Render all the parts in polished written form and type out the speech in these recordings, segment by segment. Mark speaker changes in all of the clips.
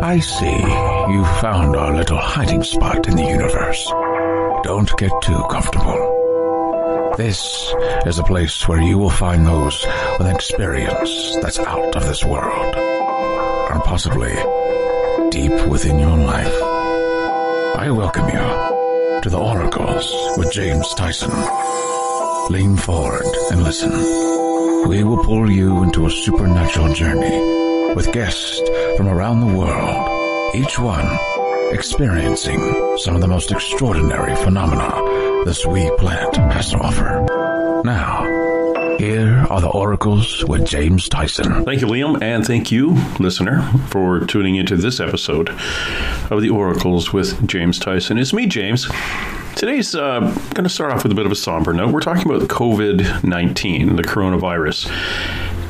Speaker 1: I see you found our little hiding spot in the universe. Don't get too comfortable. This is a place where you will find those with an experience that's out of this world, and possibly deep within your life. I welcome you to the Oracles with James Tyson. Lean forward and listen. We will pull you into a supernatural journey with guests from around the world, each one experiencing some of the most extraordinary phenomena this wee planet has to offer. Now, here are the Oracles with James Tyson.
Speaker 2: Thank you, Liam, and thank you, listener, for tuning into this episode of the Oracles with James Tyson. It's me, James. Today's going to start off with a bit of a somber note. We're talking about COVID-19, the coronavirus.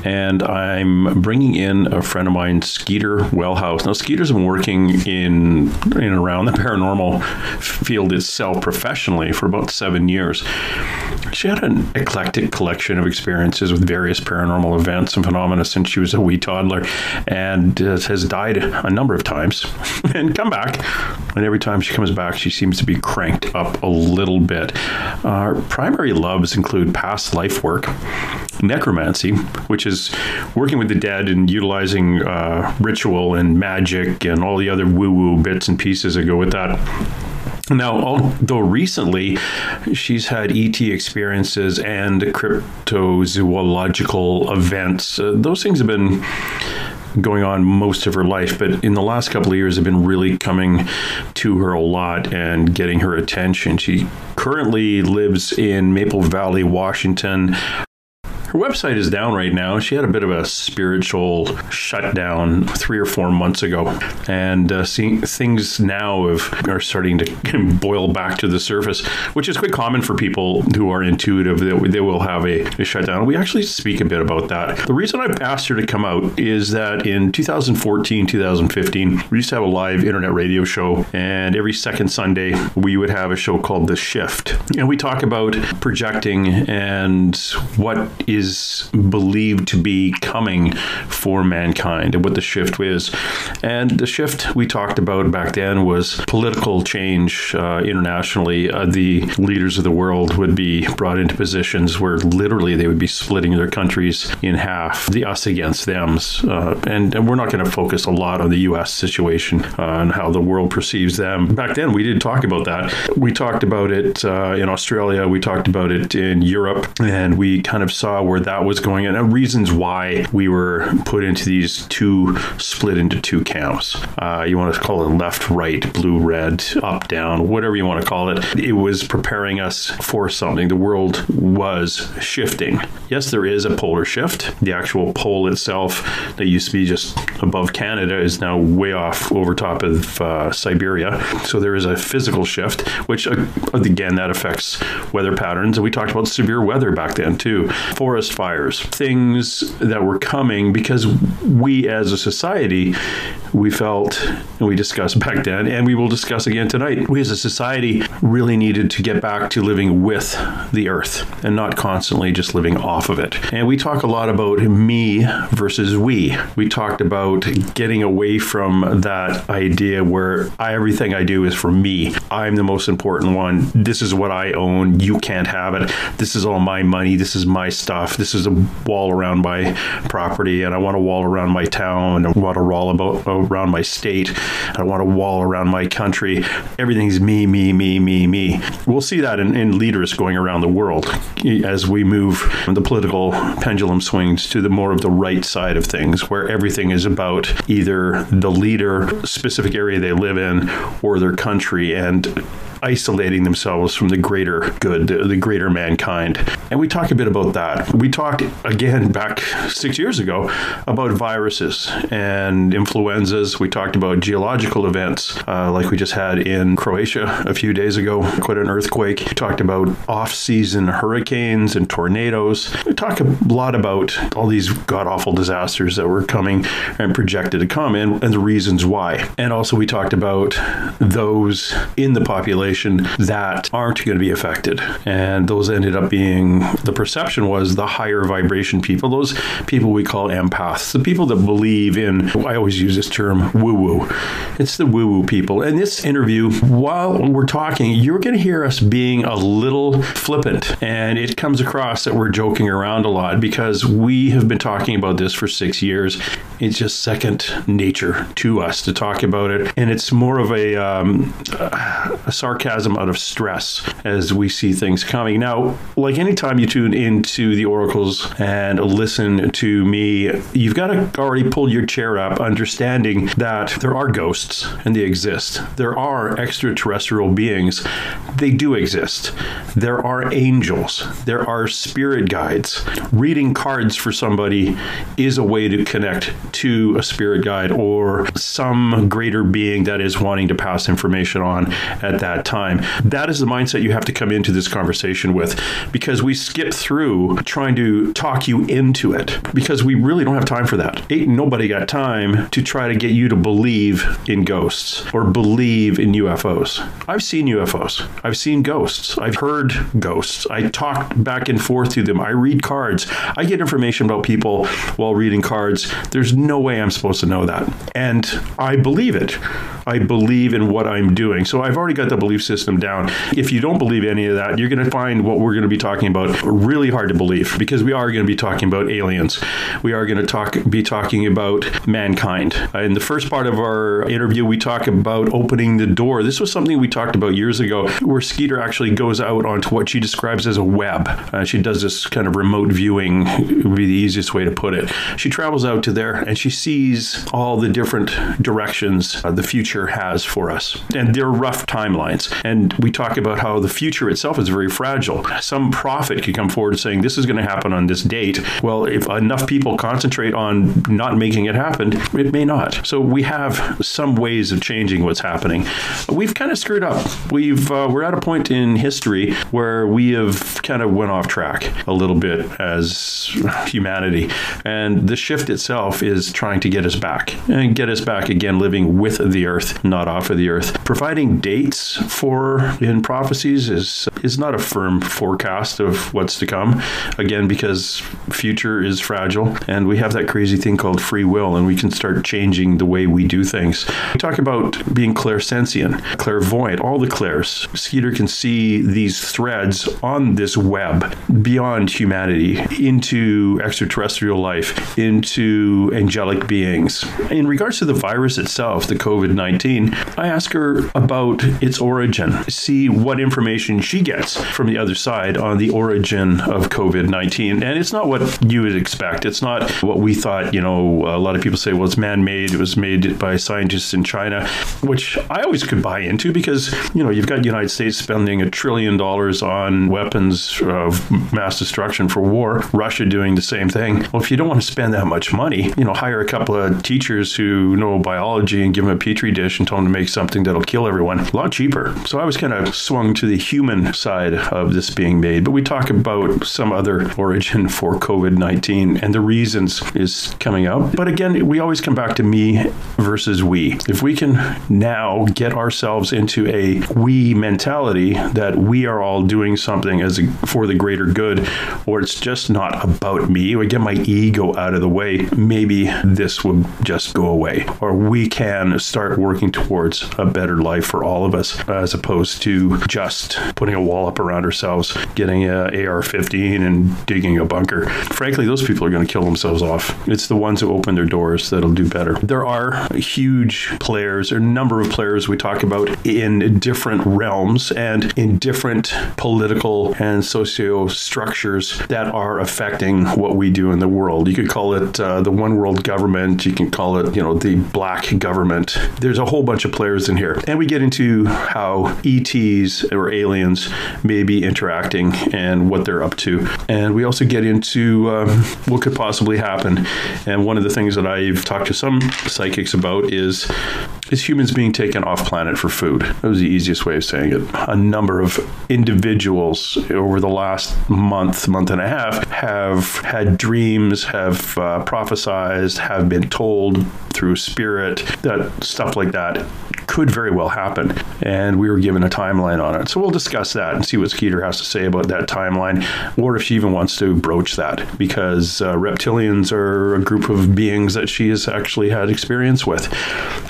Speaker 2: And I'm bringing in a friend of mine, Skeeter Welhouse. Now, Skeeter's been working in and around the paranormal field itself professionally for about 7 years. She had an eclectic collection of experiences with various paranormal events and phenomena since she was a wee toddler, and has died a number of times and come back. And every time she comes back, she seems to be cranked up a little bit. Our primary loves include past life work, necromancy, which is working with the dead and utilizing ritual and magic and all the other woo-woo bits and pieces that go with that. Now, although recently she's had ET experiences and cryptozoological events, those things have been going on most of her life, but in the last couple of years have been really coming to her a lot and getting her attention. She currently lives in Maple Valley, Washington. Her website is down right now. She had a bit of a spiritual shutdown 3 or 4 months ago, and seeing things now are starting to boil back to the surface, which is quite common for people who are intuitive. They will have a shutdown. We actually speak a bit about that. The reason I've asked her to come out is that in 2014, 2015, we used to have a live internet radio show, and every second Sunday we would have a show called The Shift, and we talk about projecting and what is believed to be coming for mankind and what the shift is. And the shift we talked about back then was political change internationally. The leaders of the world would be brought into positions where literally they would be splitting their countries in half, the us against thems. And we're not going to focus a lot on the U.S. situation and how the world perceives them. Back then, we did talk about that. We talked about it in Australia. We talked about it in Europe, and we kind of saw where that was going and reasons why we were put into these split into two camps. You want to call it left, right, blue, red, up, down, whatever you want to call it. It was preparing us for something. The world was shifting. Yes, there is a polar shift. The actual pole itself that used to be just above Canada is now way off over top of Siberia. So there is a physical shift, which again, that affects weather patterns. And we talked about severe weather back then too. Forest fires, things that were coming because we as a society, we felt, and we discussed back then, and we will discuss again tonight, we as a society really needed to get back to living with the earth and not constantly just living off of it. And we talk a lot about me versus we. We talked about getting away from that idea where everything I do is for me. I'm the most important one. This is what I own. You can't have it. This is all my money. This is my stuff. This is a wall around my property, and I want a wall around my town. I want a wall around my state. I want a wall around my country. Everything's me, me, me, me, me. We'll see that in leaders going around the world as we move the political pendulum swings to the more of the right side of things, where everything is about either the leader, specific area they live in, or their country. And isolating themselves from the greater good, the greater mankind. And we talk a bit about that. We talked, again, back 6 years ago about viruses and influenzas. We talked about geological events, like we just had in Croatia a few days ago, quite an earthquake. We talked about off-season hurricanes and tornadoes. We talk a lot about all these god-awful disasters that were coming and projected to come, and the reasons why. And also we talked about those in the population that aren't going to be affected. And those ended up being, the perception was, the higher vibration people, those people we call empaths, the people that believe in, I always use this term, woo-woo. It's the woo-woo people. And this interview, while we're talking, you're going to hear us being a little flippant. And it comes across that we're joking around a lot because we have been talking about this for 6 years. It's just second nature to us to talk about it. And it's more of a sarcasm out of stress as we see things coming. Now, like anytime you tune into the oracles and listen to me, you've got to already pull your chair up, understanding that there are ghosts and they exist. There are extraterrestrial beings. They do exist. There are angels. There are spirit guides. Reading cards for somebody is a way to connect to a spirit guide or some greater being that is wanting to pass information on at that time. That is the mindset you have to come into this conversation with, because we skip through trying to talk you into it, because we really don't have time for that. Ain't nobody got time to try to get you to believe in ghosts or believe in UFOs. I've seen UFOs. I've seen ghosts. I've heard ghosts. I talk back and forth to them. I read cards. I get information about people while reading cards. There's no way I'm supposed to know that. And I believe it. I believe in what I'm doing. So I've already got the belief system down. If you don't believe any of that, you're going to find what we're going to be talking about really hard to believe, because we are going to be talking about aliens. We are going to be talking about mankind. In the first part of our interview, we talk about opening the door. This was something we talked about years ago, where Skeeter actually goes out onto what she describes as a web. She does this kind of remote viewing, would be the easiest way to put it. She travels out to there and she sees all the different directions the future has for us. And they're rough timelines. And we talk about how the future itself is very fragile. Some prophet could come forward saying this is going to happen on this date. Well, if enough people concentrate on not making it happen, it may not. So we have some ways of changing what's happening. We've kind of screwed up. We're at a point in history where we have kind of went off track a little bit as humanity. And the shift itself is trying to get us back and get us back again, living with the earth, not off of the earth. Providing dates in prophecies is not a firm forecast of what's to come. Again, because future is fragile and we have that crazy thing called free will, and we can start changing the way we do things. We talk about being clairsentient, clairvoyant, all the clairs. Skeeter can see these threads on this web beyond humanity into extraterrestrial life, into angelic beings. In regards to the virus itself, the COVID-19, I ask her about its origin, see what information she gets from the other side on the origin of COVID-19. And it's not what you would expect. It's not what we thought. A lot of people say, well, it's man-made. It was made by scientists in China, which I always could buy into, because, you've got the United States spending $1 trillion on weapons of mass destruction for war, Russia doing the same thing. Well, if you don't want to spend that much money, hire a couple of teachers who know biology and give them a petri dish and tell them to make something that'll kill everyone. A lot cheaper. So I was kind of swung to the human side of this being made. But we talk about some other origin for COVID-19, and the reasons is coming up. But again, we always come back to me versus we. If we can now get ourselves into a we mentality, that we are all doing something for the greater good, or it's just not about me, we get my ego out of the way, maybe this will just go away, or we can start working towards a better life for all of us, as opposed to just putting a wall up around ourselves, getting a AR-15 and digging a bunker. Frankly, those people are going to kill themselves off. It's the ones who open their doors that'll do better. There are huge players, or a number of players we talk about in different realms and in different political and socio structures that are affecting what we do in the world. You could call it the one world government. You can call it, the black government. There's a whole bunch of players in here. And we get into how ETs or aliens may be interacting and what they're up to. And we also get into what could possibly happen. And one of the things that I've talked to some psychics about is humans being taken off planet for food. That was the easiest way of saying it. A number of individuals over the last month and a half have had dreams, have prophesized, have been told through spirit that stuff like that could very well happen. And we were given a timeline on it. So we'll discuss that and see what Skeeter has to say about that timeline, or if she even wants to broach that, because reptilians are a group of beings that she has actually had experience with.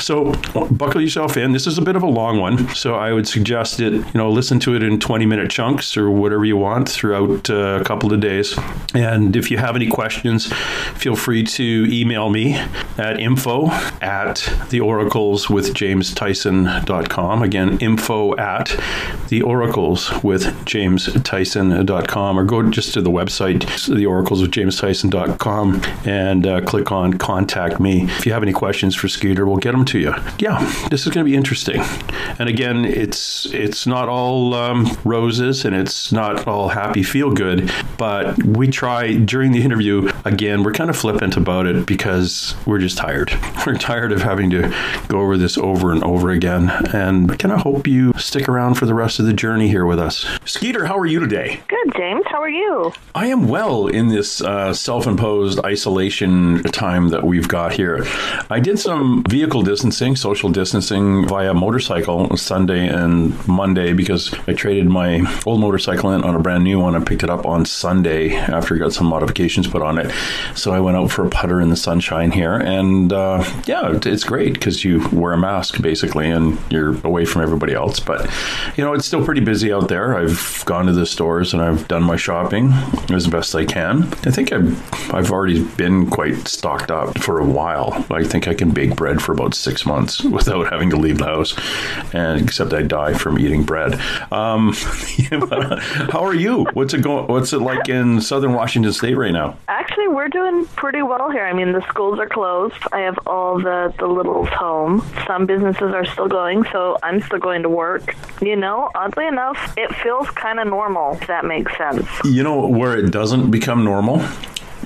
Speaker 2: So buckle yourself in. This is a bit of a long one, so I would suggest listen to it in 20-minute chunks or whatever you want throughout a couple of days. And if you have any questions, feel free to email me at info@theoracleswithjamestyson.com. Again, info@theoracleswithjamestyson.com, or go just to the website, theoracleswithjamestyson.com, and click on Contact Me. If you have any questions for Skeeter, we'll get them to you. Yeah, this is going to be interesting. And again, it's not all roses, and it's not all happy feel-good, but we try during the interview, again, we're kind of flippant about it because we're just tired. We're tired of having to go over this over and over again, and I kind of hope you stick around for the rest of the journey here with us. Skeeter, how are you today?
Speaker 3: Good, James. How are you?
Speaker 2: I am well in this self-imposed isolation time that we've got here. I did some vehicle distancing, social distancing via motorcycle Sunday and Monday because I traded my old motorcycle in on a brand new one. I picked it up on Sunday after I got some modifications put on it. So I went out for a putter in the sunshine here, and it's great because you wear a mask basically and you're away from everybody else. But it's still pretty busy out there. I've gone to the stores and I've done my shopping as best I can. I think I've already been quite stocked up for a while. I think I can bake bread for about 6 months without having to leave the house, and except I die from eating bread. How are you? What's it like in Southern Washington State right now?
Speaker 3: Actually, we're doing pretty well here. I mean, the schools are closed. I have all the littles home. Some businesses are still going, so I'm still going to work. Oddly enough, it feels kind of normal, if that makes sense.
Speaker 2: Where it doesn't become normal?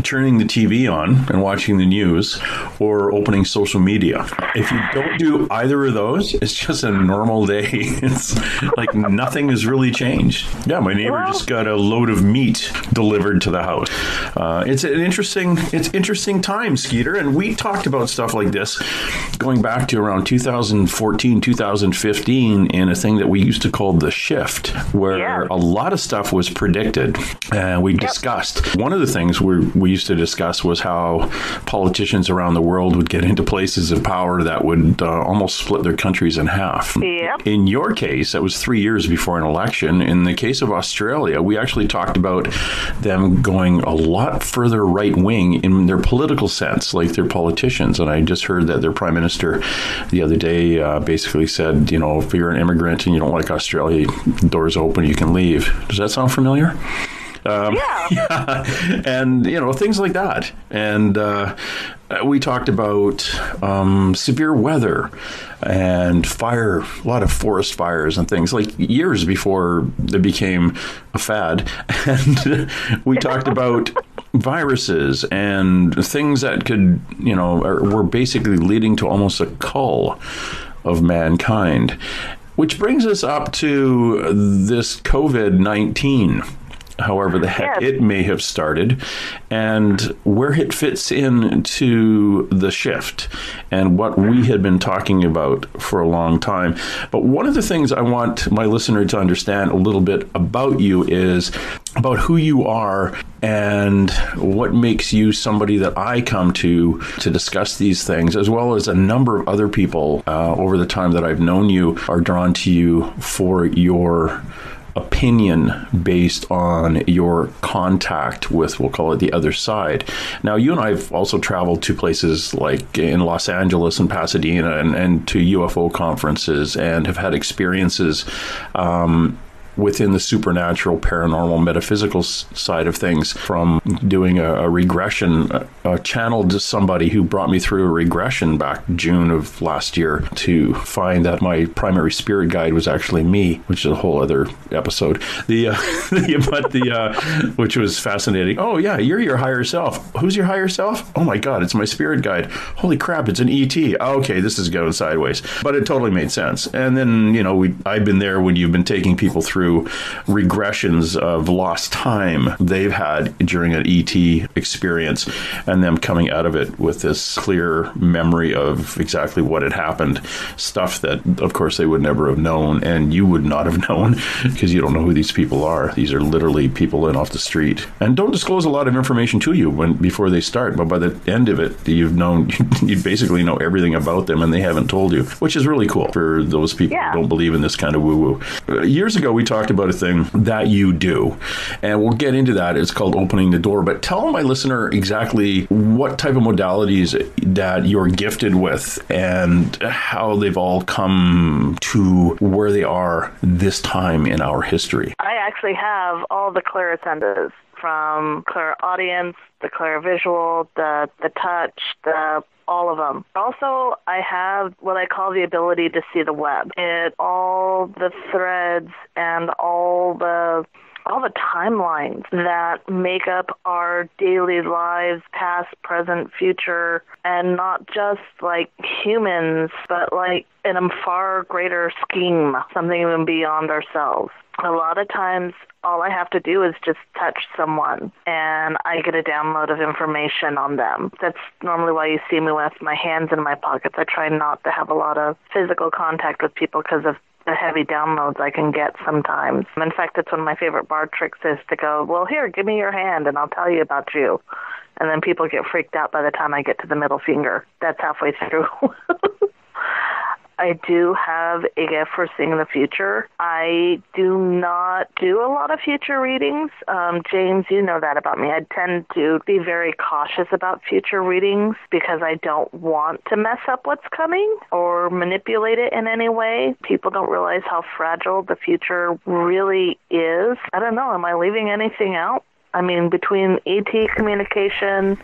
Speaker 2: Turning the TV on and watching the news, or opening social media. If you don't do either of those, it's just a normal day. It's like nothing has really changed. Yeah, my neighbor just got a load of meat delivered to the house. It's interesting time, Skeeter, and we talked about stuff like this going back to around 2014, 2015 in a thing that we used to call the shift, where a lot of stuff was predicted and we discussed. One of the things we used to discuss was how politicians around the world would get into places of power that would almost split their countries in half.
Speaker 3: Yep.
Speaker 2: In your case, that was 3 years before an election. In the case of Australia, we actually talked about them going a lot further right-wing in their political sense, like their politicians. And I just heard that their prime minister the other day basically said, if you're an immigrant and you don't like Australia, the door's open, you can leave. Does that sound familiar?
Speaker 3: Yeah.
Speaker 2: And, things like that. And we talked about severe weather and fire, a lot of forest fires and things, like years before they became a fad. And we talked about viruses and things that could, were basically leading to almost a cull of mankind, which brings us up to this COVID-19. However the heck it may have started, and where it fits into the shift and what we had been talking about for a long time. But one of the things I want my listener to understand a little bit about you is about who you are and what makes you somebody that I come to discuss these things, as well as a number of other people over the time that I've known you are drawn to you for your opinion based on your contact with, we'll call it, the other side. Now, you and I have also traveled to places like in Los Angeles and Pasadena and to UFO conferences, and have had experiences within the supernatural, paranormal, metaphysical side of things, from doing a regression, channeled to somebody who brought me through a regression back June of last year to find that my primary spirit guide was actually me, which is a whole other episode. Which was fascinating. Oh yeah, you're your higher self. Who's your higher self? Oh my God, it's my spirit guide. Holy crap, it's an ET. Okay, this is going sideways. But it totally made sense. And then, I've been there when you've been taking people through regressions of lost time they've had during an ET experience, and them coming out of it with this clear memory of exactly what had happened. Stuff that, of course, they would never have known, and you would not have known, because you don't know who these people are. These are literally people in off the street, and don't disclose a lot of information to you before they start. But by the end of it, you basically know everything about them, and they haven't told you, which is really cool for those people who don't believe in this kind of woo-woo. Years ago, we talked about a thing that you do, and we'll get into that. It's called opening the door. But tell my listener exactly what type of modalities that you're gifted with, and how they've all come to where they are this time in our history.
Speaker 3: I actually have all the clairsenses, from clairaudience, the clairvisual, the touch, all of them. Also, I have what I call the ability to see the web. All the threads and all the timelines that make up our daily lives, past, present, future, and not just like humans, but like in a far greater scheme, something even beyond ourselves. A lot of times, all I have to do is just touch someone, and I get a download of information on them. That's normally why you see me with my hands in my pockets. I try not to have a lot of physical contact with people because of the heavy downloads I can get sometimes. In fact, it's one of my favorite bar tricks is to go, well, here, give me your hand, and I'll tell you about you. And then people get freaked out by the time I get to the middle finger. That's halfway through. I do have a gift for seeing the future. I do not do a lot of future readings. James, you know that about me. I tend to be very cautious about future readings because I don't want to mess up what's coming or manipulate it in any way. People don't realize how fragile the future really is. I don't know. Am I leaving anything out? I mean, between ET communication,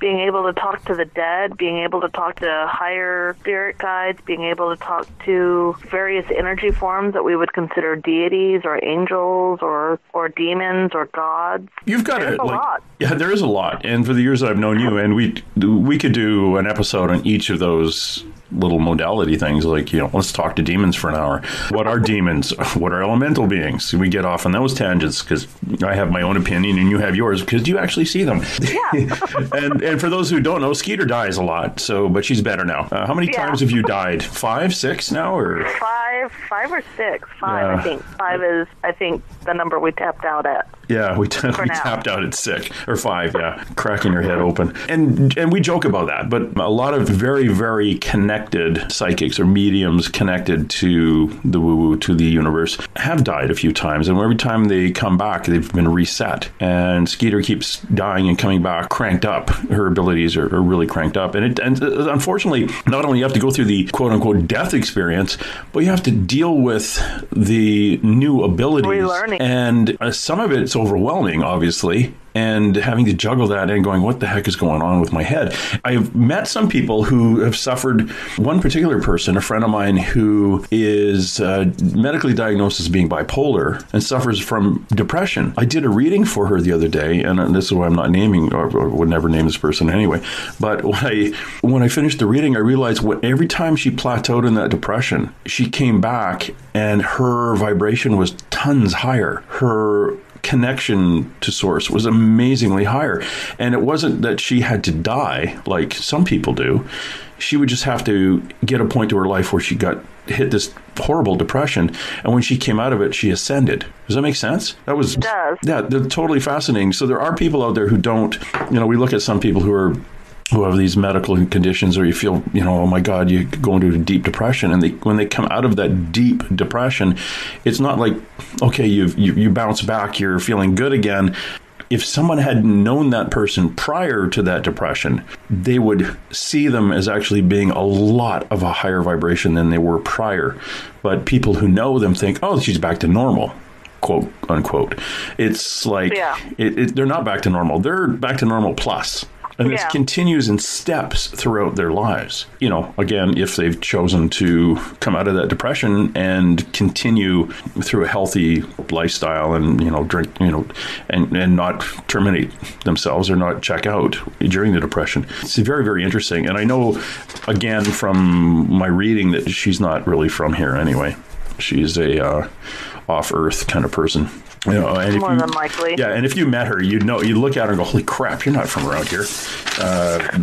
Speaker 3: being able to talk to the dead, being able to talk to higher spirit guides, being able to talk to various energy forms that we would consider deities or angels or demons or gods.
Speaker 2: You've got
Speaker 3: a lot.
Speaker 2: Yeah, there is a lot. And for the years that I've known you, and we could do an episode on each of those little modality things, like, let's talk to demons for an hour. What are demons? What are elemental beings? We get off on those tangents because I have my own opinion and you have yours because you actually see them.
Speaker 3: Yeah.
Speaker 2: and for those who don't know, Skeeter dies a lot, but she's better now. How many times have you died? 5, 6 now, or
Speaker 3: 5 or 6? 5, I think. 5 is, I think, the number we tapped out at.
Speaker 2: Yeah, we tapped out at 6 or 5. Yeah, cracking your head open, and we joke about that. But a lot of very, very connected psychics or mediums connected to the woo-woo, to the universe, have died a few times, and every time they come back, they've been reset. And Skeeter keeps dying and coming back, cranked up. Her abilities are really cranked up, and unfortunately, not only you have to go through the quote-unquote death experience, but you have to deal with the new abilities.
Speaker 3: Relearning.
Speaker 2: And some of it's overwhelming, obviously, and having to juggle that and going, what the heck is going on with my head? I've met some people who have suffered. One particular person, a friend of mine, who is medically diagnosed as being bipolar and suffers from depression. I did a reading for her the other day, and this is why I'm not naming, or would never name this person anyway. But when I finished the reading, I realized every time she plateaued in that depression, she came back and her vibration was tons higher. Her connection to source was amazingly higher. And it wasn't that she had to die like some people do. She would just have to get a point to her life where she hit this horrible depression, and when she came out of it, she ascended. Does that make sense? It does. Yeah, they're totally fascinating. So there are people out there who don't, we look at some people who have these medical conditions, or you feel, oh my God, you go into a deep depression, and when they come out of that deep depression, it's not like, okay, you bounce back, you're feeling good again. If someone had known that person prior to that depression, they would see them as actually being a lot of a higher vibration than they were prior. But people who know them think, oh, she's back to normal. But she's actually, she's back to a higher vibration than she was prior. And that's what I find. But she's back to normal. quote unquote. It's like they're not back to normal. They're back to normal plus. And this continues in steps throughout their lives. You know, again, if they've chosen to come out of that depression and continue through a healthy lifestyle and, you know, drink, you know, and not terminate themselves or not check out during the depression. It's very, very interesting. And I know, again, from my reading that she's not really from here anyway. She's a off-earth kind of person. You know, and
Speaker 3: more than likely.
Speaker 2: Yeah, and if you met her, you'd look at her and go, holy crap, you're not from around here.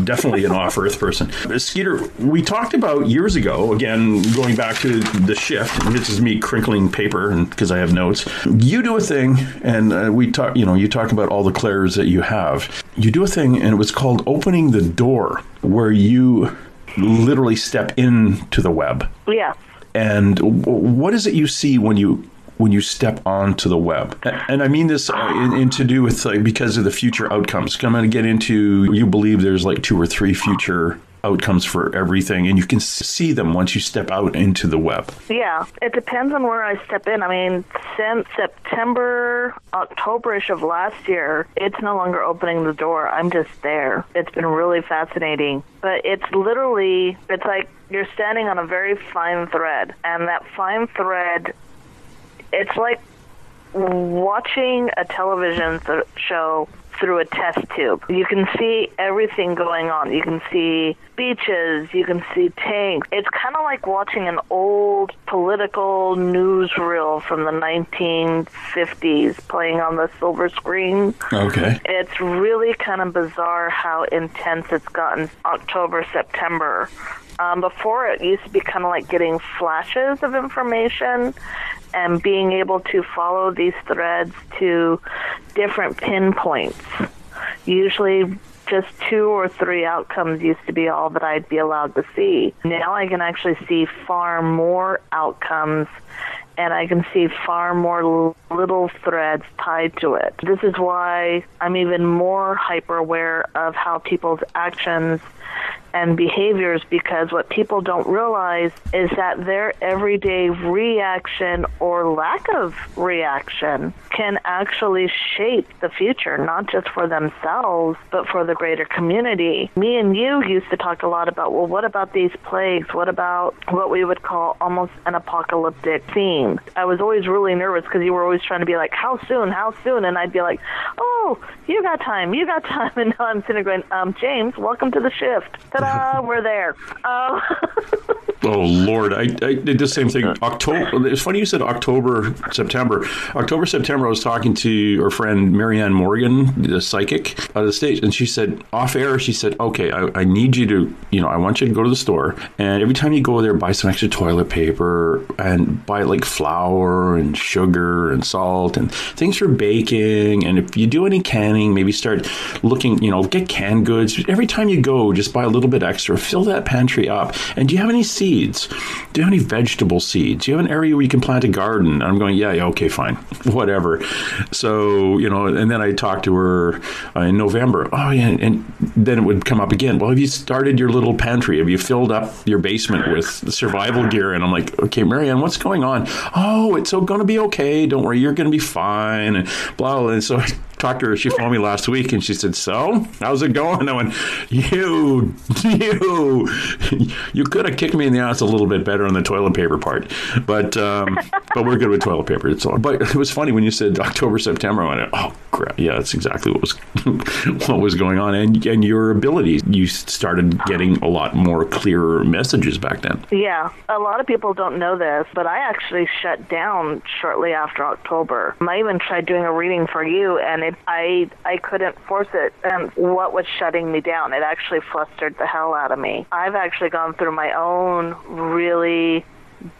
Speaker 2: Definitely an off-earth person. Skeeter, we talked about years ago, again, going back to the shift, and this is me crinkling paper because I have notes. You do a thing, and we talk. You know, you talk about all the clairs that you have. You do a thing, and it was called opening the door, where you literally step into the web.
Speaker 3: Yeah.
Speaker 2: And what is it you see when you step onto the web? And I mean this in to do with, like, because of the future outcomes. I'm going to get into, you believe there's like 2 or 3 future outcomes for everything, and you can see them once you step out into the web.
Speaker 3: Yeah, it depends on where I step in. I mean, since September, October-ish of last year, it's no longer opening the door. I'm just there. It's been really fascinating. But it's like you're standing on a very fine thread, and that fine thread, it's like watching a television show through a test tube. You can see everything going on. You can see beaches. You can see tanks. It's kind of like watching an old political newsreel from the 1950s playing on the silver screen.
Speaker 2: Okay.
Speaker 3: It's really kind of bizarre how intense it's gotten October, September. Before, it used to be kind of like getting flashes of information and being able to follow these threads to different pinpoints. Usually just 2 or 3 outcomes used to be all that I'd be allowed to see. Now I can actually see far more outcomes, and I can see far more little threads tied to it. This is why I'm even more hyper aware of how people's actions and behaviors, because what people don't realize is that their everyday reaction or lack of reaction can actually shape the future, not just for themselves, but for the greater community. Me and you used to talk a lot about, well, what about these plagues? What about what we would call almost an apocalyptic theme? I was always really nervous because you were always trying to be like, how soon? And I'd be like, oh, you got time. And now I'm sitting there going, James, welcome to the shift. Ta-da, we're there.
Speaker 2: Oh, Lord. I did the same thing. October. It's funny you said October, September. October, September, I was talking to our friend Marianne Morgan, the psychic out of the States, and she said, off air, she said, okay, I need you to, I want you to go to the store, and every time you go there, buy some extra toilet paper and buy like flour and sugar and salt and things for baking. And if you do any canning, maybe start looking, get canned goods. Every time you go, just buy a little bit extra, fill that pantry up. And do you have any seeds? Do you have any vegetable seeds? Do you have an area where you can plant a garden? And I'm going, yeah, okay, fine, whatever. So, and then I talked to her in November. Oh, yeah. And then it would come up again. Well, have you started your little pantry? Have you filled up your basement with survival gear? And I'm like, okay, Marianne, what's going on? Oh, it's going to be okay. Don't worry, you're going to be fine. And blah, blah. And so I talked to her. She phoned me last week and she said, so how's it going? And I went, you could have kicked me in the ass a little bit better on the toilet paper part, but we're good with toilet paper. But it was funny when you said October, September. I went, oh crap, yeah, that's exactly what was going on. And your abilities, you started getting a lot more clearer messages back then.
Speaker 3: Yeah, a lot of people don't know this, but I actually shut down shortly after October. I even tried doing a reading for you, and I couldn't force it. And what was shutting me down? It actually flustered the hell out of me. I've actually gone through my own really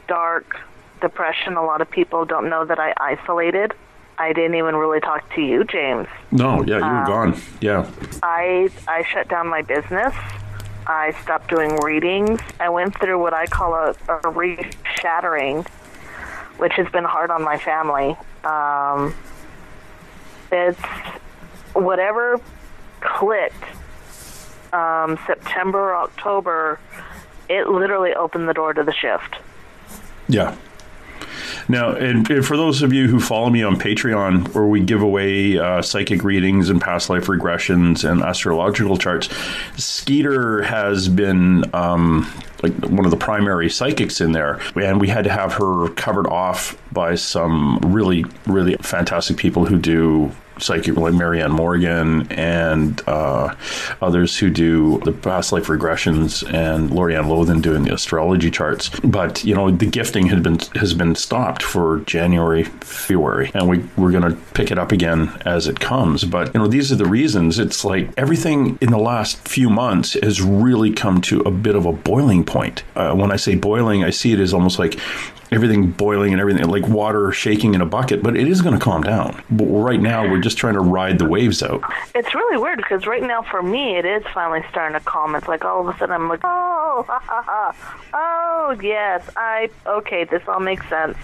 Speaker 3: dark depression. A lot of people don't know that I isolated. I didn't even really talk to you, James.
Speaker 2: No, yeah, you were gone. Yeah.
Speaker 3: I shut down my business. I stopped doing readings. I went through what I call a re-shattering, which has been hard on my family. It's whatever clicked September, October, it literally opened the door to the shift.
Speaker 2: Yeah. Now, and for those of you who follow me on Patreon, where we give away psychic readings and past life regressions and astrological charts, Skeeter has been like one of the primary psychics in there, and we had to have her covered off by some really, really fantastic people who do psychic, like Marianne Morgan and others who do the past life regressions, and Lorianne Lothan doing the astrology charts. But the gifting has been stopped for January, February, and we're going to pick it up again as it comes. But these are the reasons. It's like everything in the last few months has really come to a bit of a boiling point. When I say boiling, I see it as almost like everything boiling and everything, like water shaking in a bucket, but it is going to calm down. But right now, we're just trying to ride the waves out.
Speaker 3: It's really weird because right now, for me, it is finally starting to calm. It's like all of a sudden I'm like, oh, ha, ha, ha. Oh, yes, okay, this all makes sense.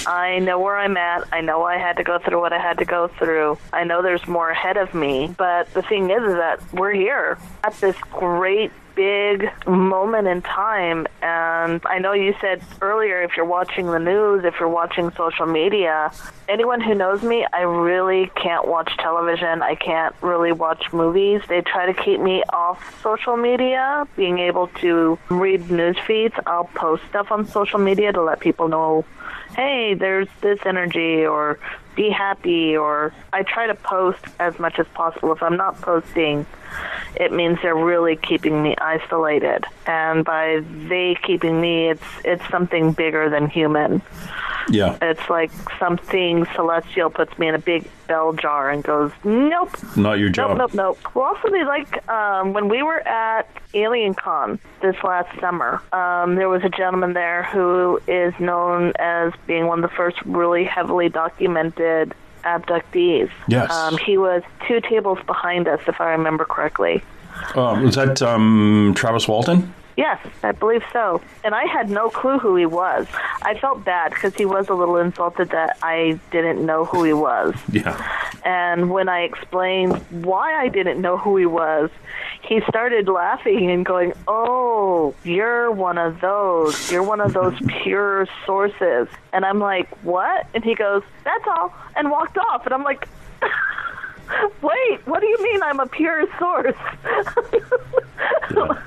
Speaker 3: I know where I'm at. I know I had to go through what I had to go through. I know there's more ahead of me. But the thing is that we're here at this great big moment in time. And I know you said earlier, if you're watching the news, if you're watching social media, anyone who knows me, I really can't watch television. I can't really watch movies. They try to keep me off social media, being able to read news feeds. I'll post stuff on social media to let people know, hey, there's this energy, or be happy, or I try to post as much as possible. If I'm not posting, it means they're really keeping me isolated. And by they keeping me, it's something bigger than human.
Speaker 2: Yeah.
Speaker 3: It's like something celestial puts me in a big bell jar and goes, nope.
Speaker 2: Not your job.
Speaker 3: Nope. Well, also, they when we were at Alien Con this last summer, there was a gentleman there who is known as being one of the first really heavily documented abductees.
Speaker 2: Yes.
Speaker 3: He was 2 tables behind us, if I remember correctly.
Speaker 2: Was that Travis Walton?
Speaker 3: Yes, I believe so. And I had no clue who he was. I felt bad because he was a little insulted that I didn't know who he was.
Speaker 2: Yeah.
Speaker 3: And when I explained why I didn't know who he was, he started laughing and going, oh, you're one of those. You're one of those pure sources. And I'm like, what? And he goes, that's all, and walked off. And I'm like, wait, what do you mean I'm a pure source?
Speaker 2: Yeah.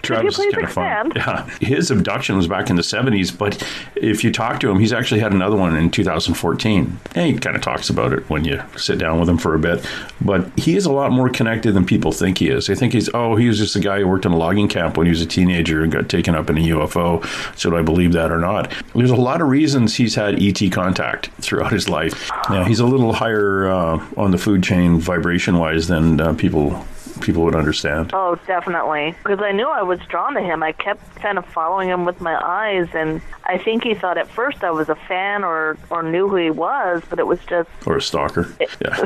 Speaker 2: Travis is kind of fun. Yeah. His abduction was back in the 70s, but if you talk to him, he's actually had another one in 2014. And he kind of talks about it when you sit down with him for a bit. But he is a lot more connected than people think he is. They think he was just a guy who worked in a logging camp when he was a teenager and got taken up in a UFO. Should I believe that or not? There's a lot of reasons he's had ET contact throughout his life. Yeah, he's a little higher on the food chain vibration-wise than people would understand.
Speaker 3: Oh, definitely. Because I knew I was drawn to him. I kept kind of following him with my eyes, and I think he thought at first I was a fan or knew who he was, but it was just...
Speaker 2: Or a stalker. Yeah.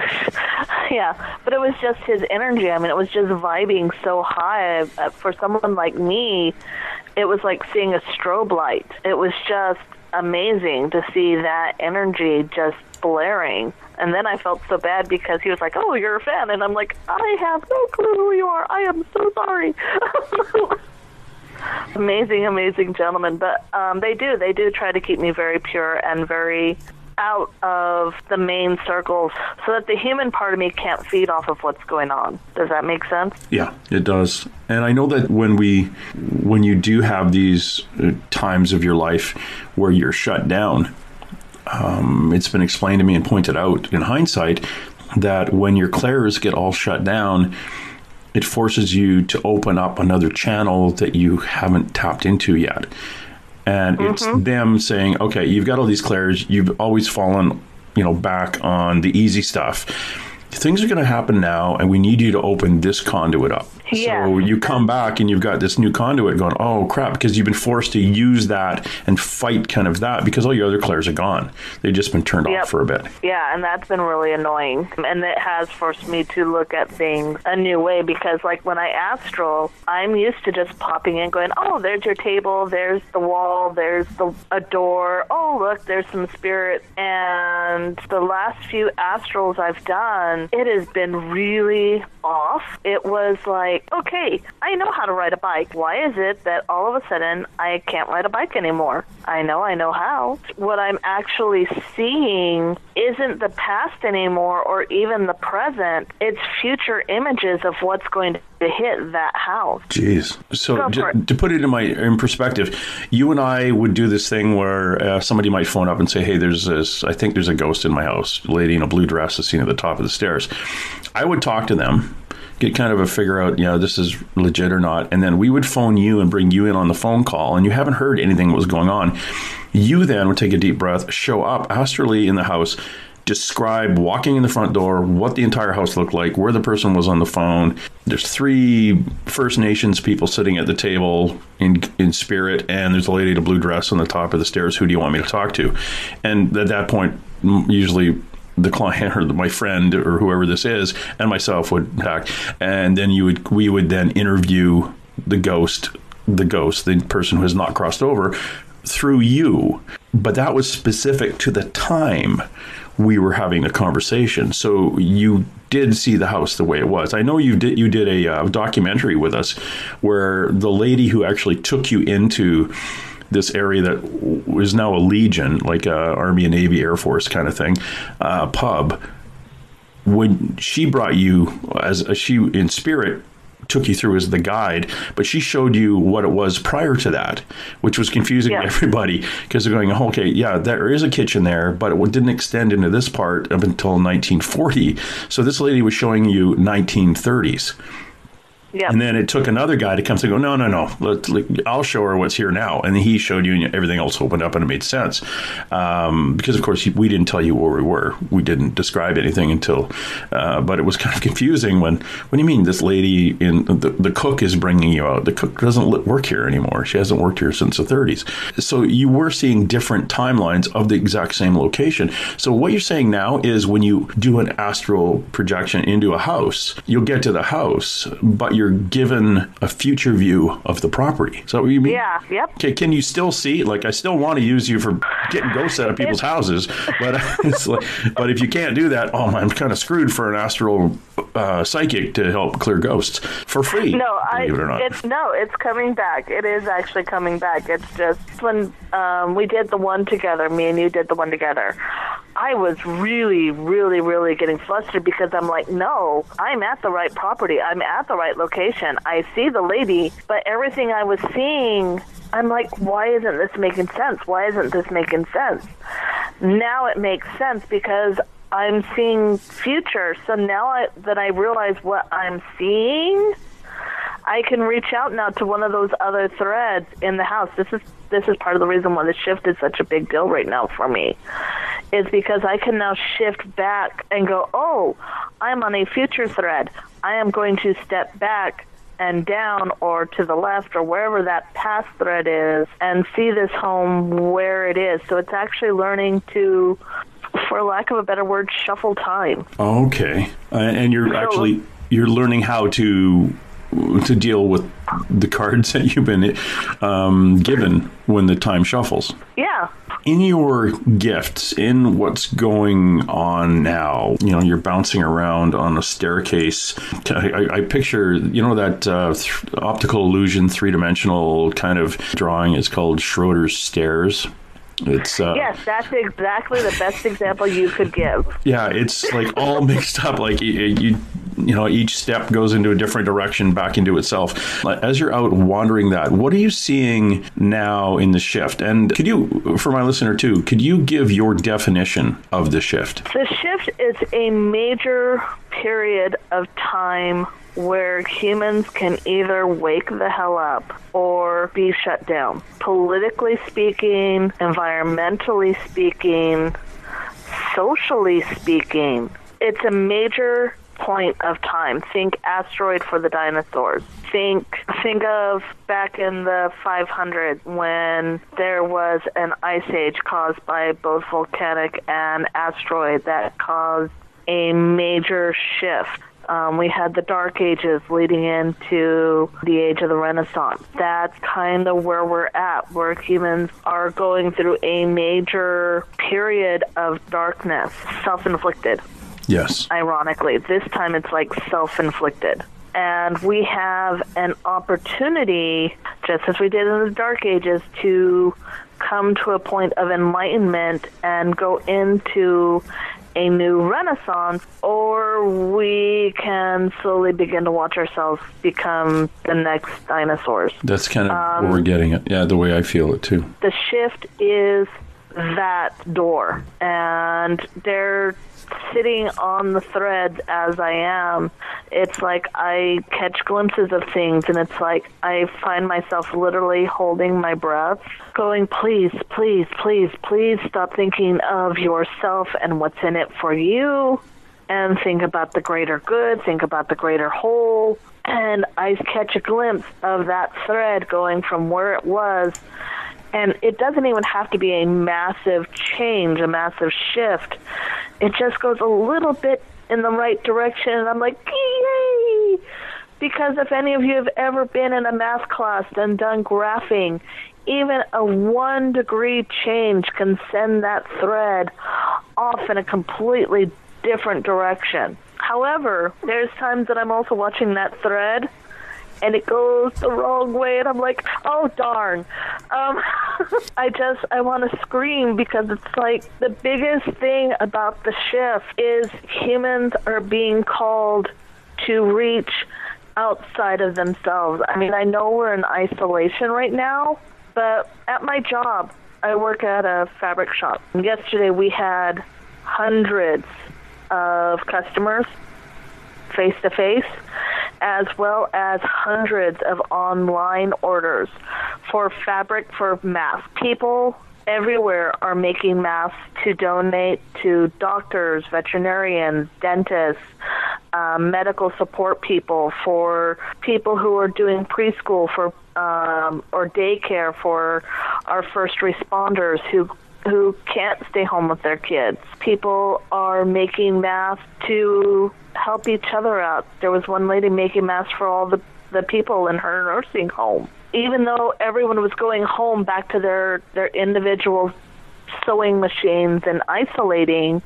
Speaker 3: Yeah, but it was just his energy. I mean, it was just vibing so high. For someone like me, it was like seeing a strobe light. It was just amazing to see that energy just blaring. And then I felt so bad because he was like, oh, you're a fan. And I'm like, I have no clue who you are. I am so sorry. Amazing gentleman. But they do try to keep me very pure and very out of the main circles so that the human part of me can't feed off of what's going on. Does that make sense?
Speaker 2: Yeah, it does. And I know that when you do have these times of your life where you're shut down, it's been explained to me and pointed out in hindsight that when your clairs get all shut down, it forces you to open up another channel that you haven't tapped into yet. And it's them saying, okay, you've got all these clairs, you've always fallen, back on the easy stuff. Things are going to happen now, and we need you to open this conduit up. Yeah. So you come back and you've got this new conduit going, oh, crap, because you've been forced to use that and fight kind of that because all your other clairs are gone. They've just been turned off for a bit.
Speaker 3: Yeah, and that's been really annoying. And it has forced me to look at things a new way because, like, when I astral, I'm used to just popping in going, oh, there's your table, there's the wall, there's a door. Oh, look, there's some spirit. And the last few astrals I've done, it has been really off. It was like like, okay, I know how to ride a bike. Why is it that all of a sudden I can't ride a bike anymore? I know how. What I'm actually seeing isn't the past anymore or even the present. It's future images of what's going to hit that house.
Speaker 2: Jeez. So to put it in perspective, you and I would do this thing where somebody might phone up and say, hey, I think there's a ghost in my house. A lady in a blue dress is seen at the top of the stairs. I would talk to them, get kind of a figure out, this is legit or not. And then we would phone you and bring you in on the phone call, and you haven't heard anything that was going on. You then would take a deep breath, show up astrally in the house, describe walking in the front door, what the entire house looked like, where the person was on the phone. There's 3 First Nations people sitting at the table in spirit, and there's a lady in a blue dress on the top of the stairs. Who do you want me to talk to? And at that point, usually the client or my friend or whoever this is and myself would talk, and then we would then interview the ghost, the person who has not crossed over, through you. But that was specific to the time we were having a conversation. So you did see the house the way it was. I know you did a documentary with us where the lady who actually took you into this area that is now a Legion, like a Army and Navy Air Force kind of thing, pub, when she brought you she in spirit took you through as the guide, but she showed you what it was prior to that, which was confusing to everybody because they're going, okay, yeah, there is a kitchen there, but it didn't extend into this part up until 1940. So this lady was showing you 1930s. Yeah. And then it took another guy to come and go, no. I'll show her what's here now. And he showed you, and everything else opened up, and it made sense. Because, of course, we didn't tell you where we were. We didn't describe anything until, but it was kind of confusing when do you mean this lady the cook is bringing you out? The cook doesn't work here anymore. She hasn't worked here since the 30s. So you were seeing different timelines of the exact same location. So what you're saying now is when you do an astral projection into a house, you'll get to the house, but you're given a future view of the property. Is that what you mean?
Speaker 3: Yeah, yep.
Speaker 2: Okay, can you still see? Like, I still want to use you for getting ghosts out of people's houses, but it's like, but if you can't do that, I'm kind of screwed for an astral psychic to help clear ghosts for free.
Speaker 3: No,
Speaker 2: believe it or not.
Speaker 3: It's coming back. It is actually coming back. It's just when we did the one together, me and you did the one together, I was really, really, really getting flustered because I'm like, no, I'm at the right property. I'm at the right location. I see the lady, but everything I was seeing, I'm like, why isn't this making sense? Why isn't this making sense? Now it makes sense because I'm seeing future. So now that I realize what I'm seeing, I can reach out now to one of those other threads in the house. This is part of the reason why the shift is such a big deal right now for me, is because I can now shift back and go, oh, I'm on a future thread. I am going to step back and down or to the left or wherever that past thread is and see this home where it is. So it's actually learning to, for lack of a better word, shuffle time.
Speaker 2: Okay. And you're learning how to deal with the cards that you've been given when the time shuffles.
Speaker 3: Yeah.
Speaker 2: In your gifts, in what's going on now, you're bouncing around on a staircase. I picture, that optical illusion, 3-dimensional kind of drawing is called Schroeder's stairs. It's
Speaker 3: yes, that's exactly the best example you could give.
Speaker 2: Yeah, it's like all mixed up. Like each step goes into a different direction back into itself. As you're out wandering what are you seeing now in the shift? And could you, for my listener too, could you give your definition of the shift?
Speaker 3: The shift is a major period of time where humans can either wake the hell up or be shut down. Politically speaking, environmentally speaking, socially speaking, it's a major point of time. Think asteroid for the dinosaurs. Think of back in the 500s when there was an ice age caused by both volcanic and asteroid that caused a major shift. We had the Dark Ages leading into the age of the Renaissance. That's kind of where we're at, where humans are going through a major period of darkness, self-inflicted.
Speaker 2: Yes.
Speaker 3: Ironically, this time it's like self-inflicted. And we have an opportunity, just as we did in the Dark Ages, to come to a point of enlightenment and go into a new renaissance, or we can slowly begin to watch ourselves become the next dinosaurs.
Speaker 2: That's kind of where we're getting it. Yeah, the way I feel it too.
Speaker 3: The shift is that door, and they're sitting on the thread as I am. It's like I catch glimpses of things, and it's like I find myself literally holding my breath, going, please, please, please, please stop thinking of yourself and what's in it for you, and think about the greater good, think about the greater whole. And I catch a glimpse of that thread going from where it was. And it doesn't even have to be a massive change, a massive shift. It just goes a little bit in the right direction, and I'm like, yay! Because if any of you have ever been in a math class and done graphing, even a 1 degree change can send that thread off in a completely different direction. However, there's times that I'm also watching that thread, and it goes the wrong way, and I'm like, oh, darn. I want to scream, because it's like the biggest thing about the shift is humans are being called to reach outside of themselves. I mean, I know we're in isolation right now, but at my job, I work at a fabric shop. And yesterday we had hundreds of customers face-to-face, as well as hundreds of online orders for fabric for masks. People everywhere are making masks to donate to doctors, veterinarians, dentists, medical support people, for people who are doing preschool for or daycare, for our first responders who can't stay home with their kids. People are making masks to help each other out. There was one lady making masks for all the people in her nursing home. Even though everyone was going home back to their individual sewing machines and isolating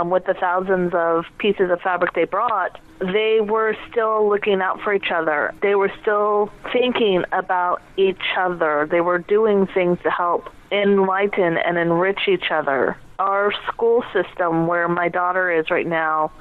Speaker 3: with the thousands of pieces of fabric they brought, they were still looking out for each other. They were still thinking about each other. They were doing things to help enlighten and enrich each other. Our school system, where my daughter is right now,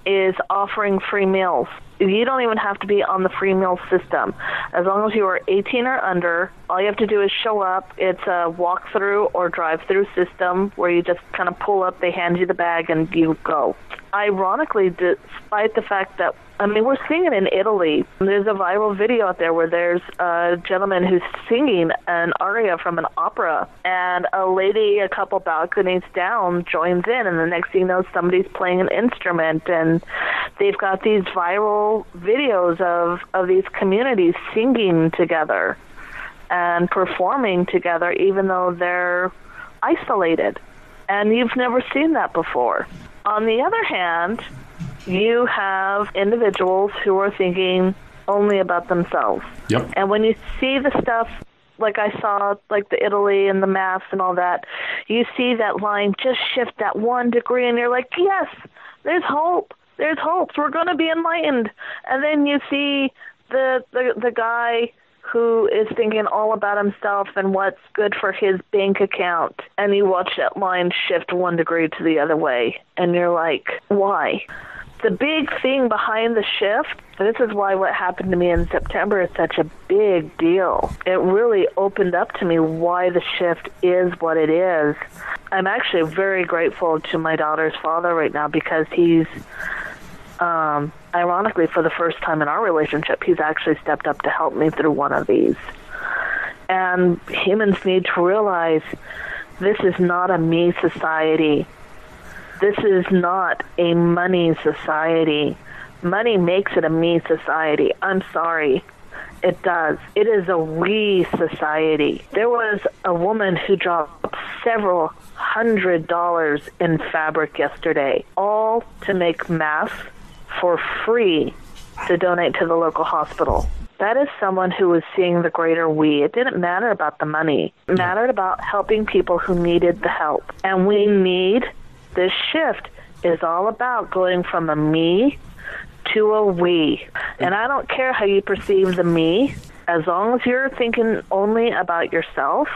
Speaker 3: is offering free meals. You don't even have to be on the free meal system. As long as you are 18 or under, all you have to do is show up. It's a walk-through or drive-through system where you just kind of pull up, they hand you the bag, and you go. Ironically, despite the fact that, I mean, we're seeing it in Italy. There's a viral video out there where there's a gentleman who's singing an aria from an opera, and a lady a couple balconies down joins in, and the next thing you know, somebody's playing an instrument, and they've got these viral videos of these communities singing together and performing together, even though they're isolated. And you've never seen that before. On the other hand, you have individuals who are thinking only about themselves.
Speaker 2: Yep.
Speaker 3: And when you see the stuff, like I saw, like the Italy and the maps and all that, you see that line just shift that 1 degree, and you're like, yes, there's hope. There's hope. We're going to be enlightened. And then you see the guy who is thinking all about himself and what's good for his bank account, and you watch that line shift 1 degree to the other way, and you're like, why? The big thing behind the shift, this is why what happened to me in September is such a big deal. It really opened up to me why the shift is what it is. I'm actually very grateful to my daughter's father right now, because he's, ironically, for the first time in our relationship, he's actually stepped up to help me through one of these. And humans need to realize this is not a me society. This is not a money society. Money makes it a me society. I'm sorry. It does. It is a we society. There was a woman who dropped several $100s in fabric yesterday, all to make masks for free to donate to the local hospital. That is someone who was seeing the greater we. It didn't matter about the money. It mattered about helping people who needed the help. And we need, this shift is all about going from a me to a we. And I don't care how you perceive the me. As long as you're thinking only about yourself,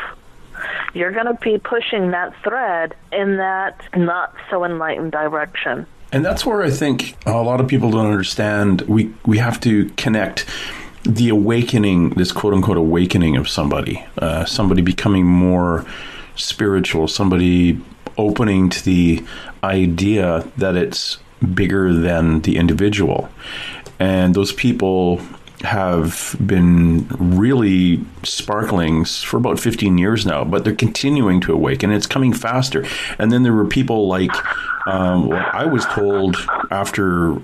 Speaker 3: you're going to be pushing that thread in that not so enlightened direction.
Speaker 2: And that's where I think a lot of people don't understand. We have to connect the awakening, this quote-unquote awakening of somebody becoming more spiritual, somebody opening to the idea that it's bigger than the individual. And those people have been really sparkling for about 15 years now, but they're continuing to awaken. It's coming faster. And then there were people like, I was told after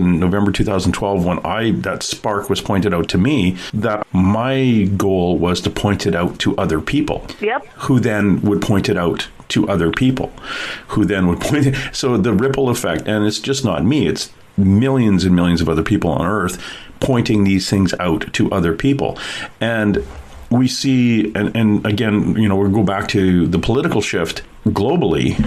Speaker 2: November 2012, when that spark was pointed out to me, that my goal was to point it out to other people.
Speaker 3: Yep.
Speaker 2: Who then would point it out to other people, who then would point it. So the ripple effect, and it's just not me, it's millions and millions of other people on Earth pointing these things out to other people. And we see, and again, we'll go back to the political shift globally.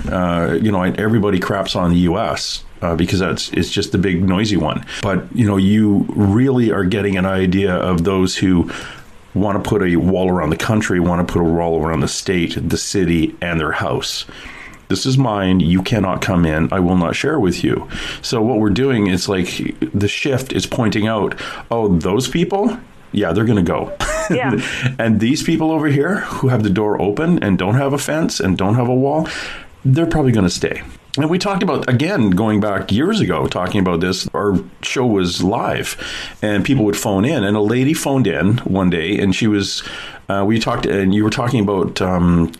Speaker 2: Everybody craps on the U.S. Because it's just the big noisy one. But, you really are getting an idea of those who want to put a wall around the country, want to put a wall around the state, the city, and their house. This is mine. You cannot come in. I will not share with you. So what we're doing is like the shift is pointing out, oh, those people, yeah, they're going to go.
Speaker 3: Yeah.
Speaker 2: And these people over here who have the door open and don't have a fence and don't have a wall, they're probably going to stay. And we talked about, again, going back years ago, talking about this. Our show was live and people would phone in. And a lady phoned in one day and she was, and you were talking about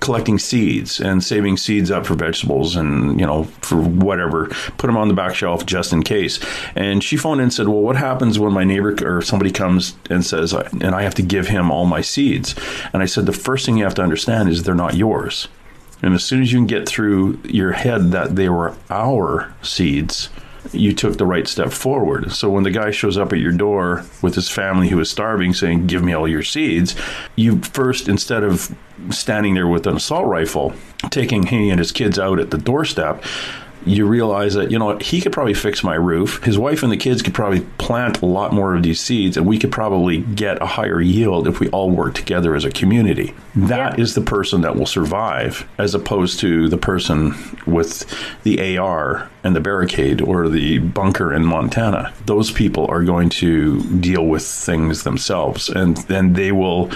Speaker 2: collecting seeds and saving seeds up for vegetables and, for whatever, put them on the back shelf just in case. And she phoned in and said, well, what happens when my neighbor or somebody comes and says, and I have to give him all my seeds? And I said, the first thing you have to understand is they're not yours. And as soon as you can get through your head that they were our seeds, you took the right step forward. So when the guy shows up at your door with his family who is starving saying, give me all your seeds, you first, instead of standing there with an assault rifle, taking he and his kids out at the doorstep, you realize that, he could probably fix my roof. His wife and the kids could probably plant a lot more of these seeds, and we could probably get a higher yield if we all work together as a community. That is the person that will survive, as opposed to the person with the AR and the barricade or the bunker in Montana. Those people are going to deal with things themselves, and then they will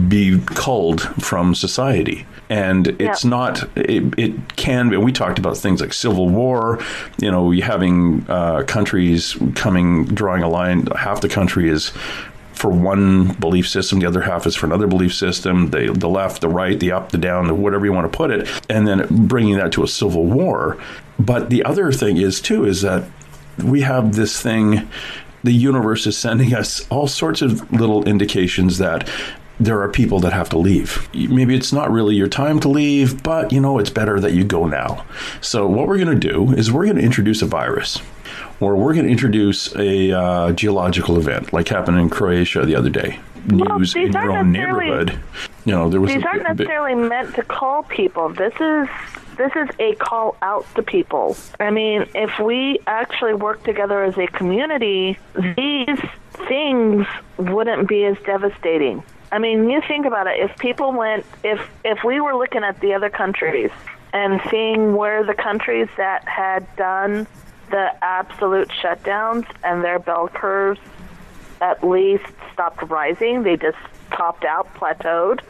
Speaker 2: be culled from society. And it's not, it can be, we talked about things like civil war, having countries drawing a line. Half the country is for one belief system, the other half is for another belief system, the left, the right, the up, the down, whatever you want to put it, and then bringing that to a civil war. But the other thing is that we have this thing, the universe is sending us all sorts of little indications that there are people that have to leave. Maybe it's not really your time to leave, but it's better that you go now. So what we're going to do is we're going to introduce a virus, or we're going to introduce a geological event like happened in Croatia the other day. News in your own neighborhood. There was
Speaker 3: these aren't necessarily meant to call people. This is a call out to people. I mean, if we actually work together as a community, these things wouldn't be as devastating. I mean, you think about it. If people if we were looking at the other countries and seeing where the countries that had done the absolute shutdowns and their bell curves at least stopped rising, they just topped out, plateaued,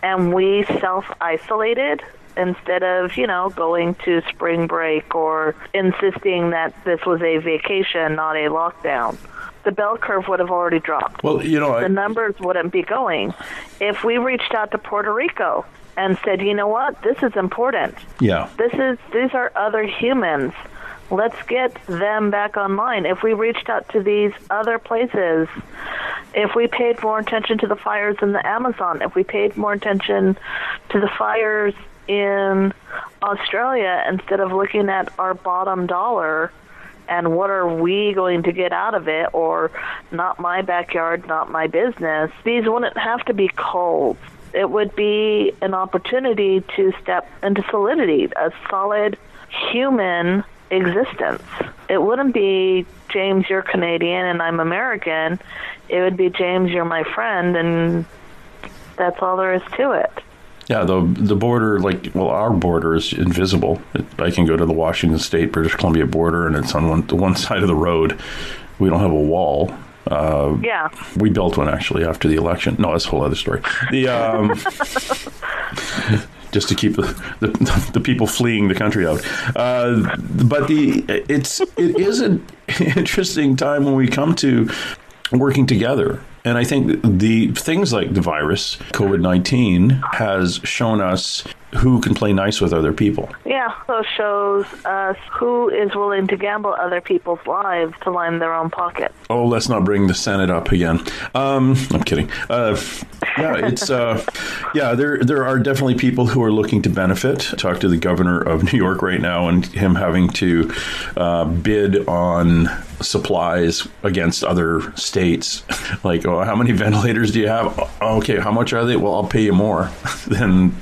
Speaker 3: and we self-isolated instead of, going to spring break or insisting that this was a vacation, not a lockdown. The bell curve would have already dropped.
Speaker 2: Well,
Speaker 3: the numbers wouldn't be going. If we reached out to Puerto Rico and said, you know what, this is important.
Speaker 2: Yeah.
Speaker 3: These are other humans. Let's get them back online. If we reached out to these other places, if we paid more attention to the fires in the Amazon, if we paid more attention to the fires in Australia instead of looking at our bottom dollar and what are we going to get out of it, or not my backyard, not my business, these wouldn't have to be cold. It would be an opportunity to step into solidity, a solid human existence. it wouldn't be, James, you're Canadian and I'm American. It would be, James, you're my friend, and that's all there is to it.
Speaker 2: Yeah, the border, our border is invisible. I can go to the Washington State, British Columbia border, and it's on one side of the road. We don't have a wall.
Speaker 3: Yeah.
Speaker 2: We built one, actually, after the election. No, that's a whole other story. Just to keep the people fleeing the country out. But it is an interesting time when we come to working together. And I think the things like the virus, COVID-19, has shown us who can play nice with other people.
Speaker 3: Yeah, so it shows us who is willing to gamble other people's lives to line their own pocket.
Speaker 2: Oh, let's not bring the Senate up again. I'm kidding. There are definitely people who are looking to benefit. Talk to the governor of New York right now, and him having to bid on supplies against other states. Like, how many ventilators do you have? Okay, how much are they? Well, I'll pay you more than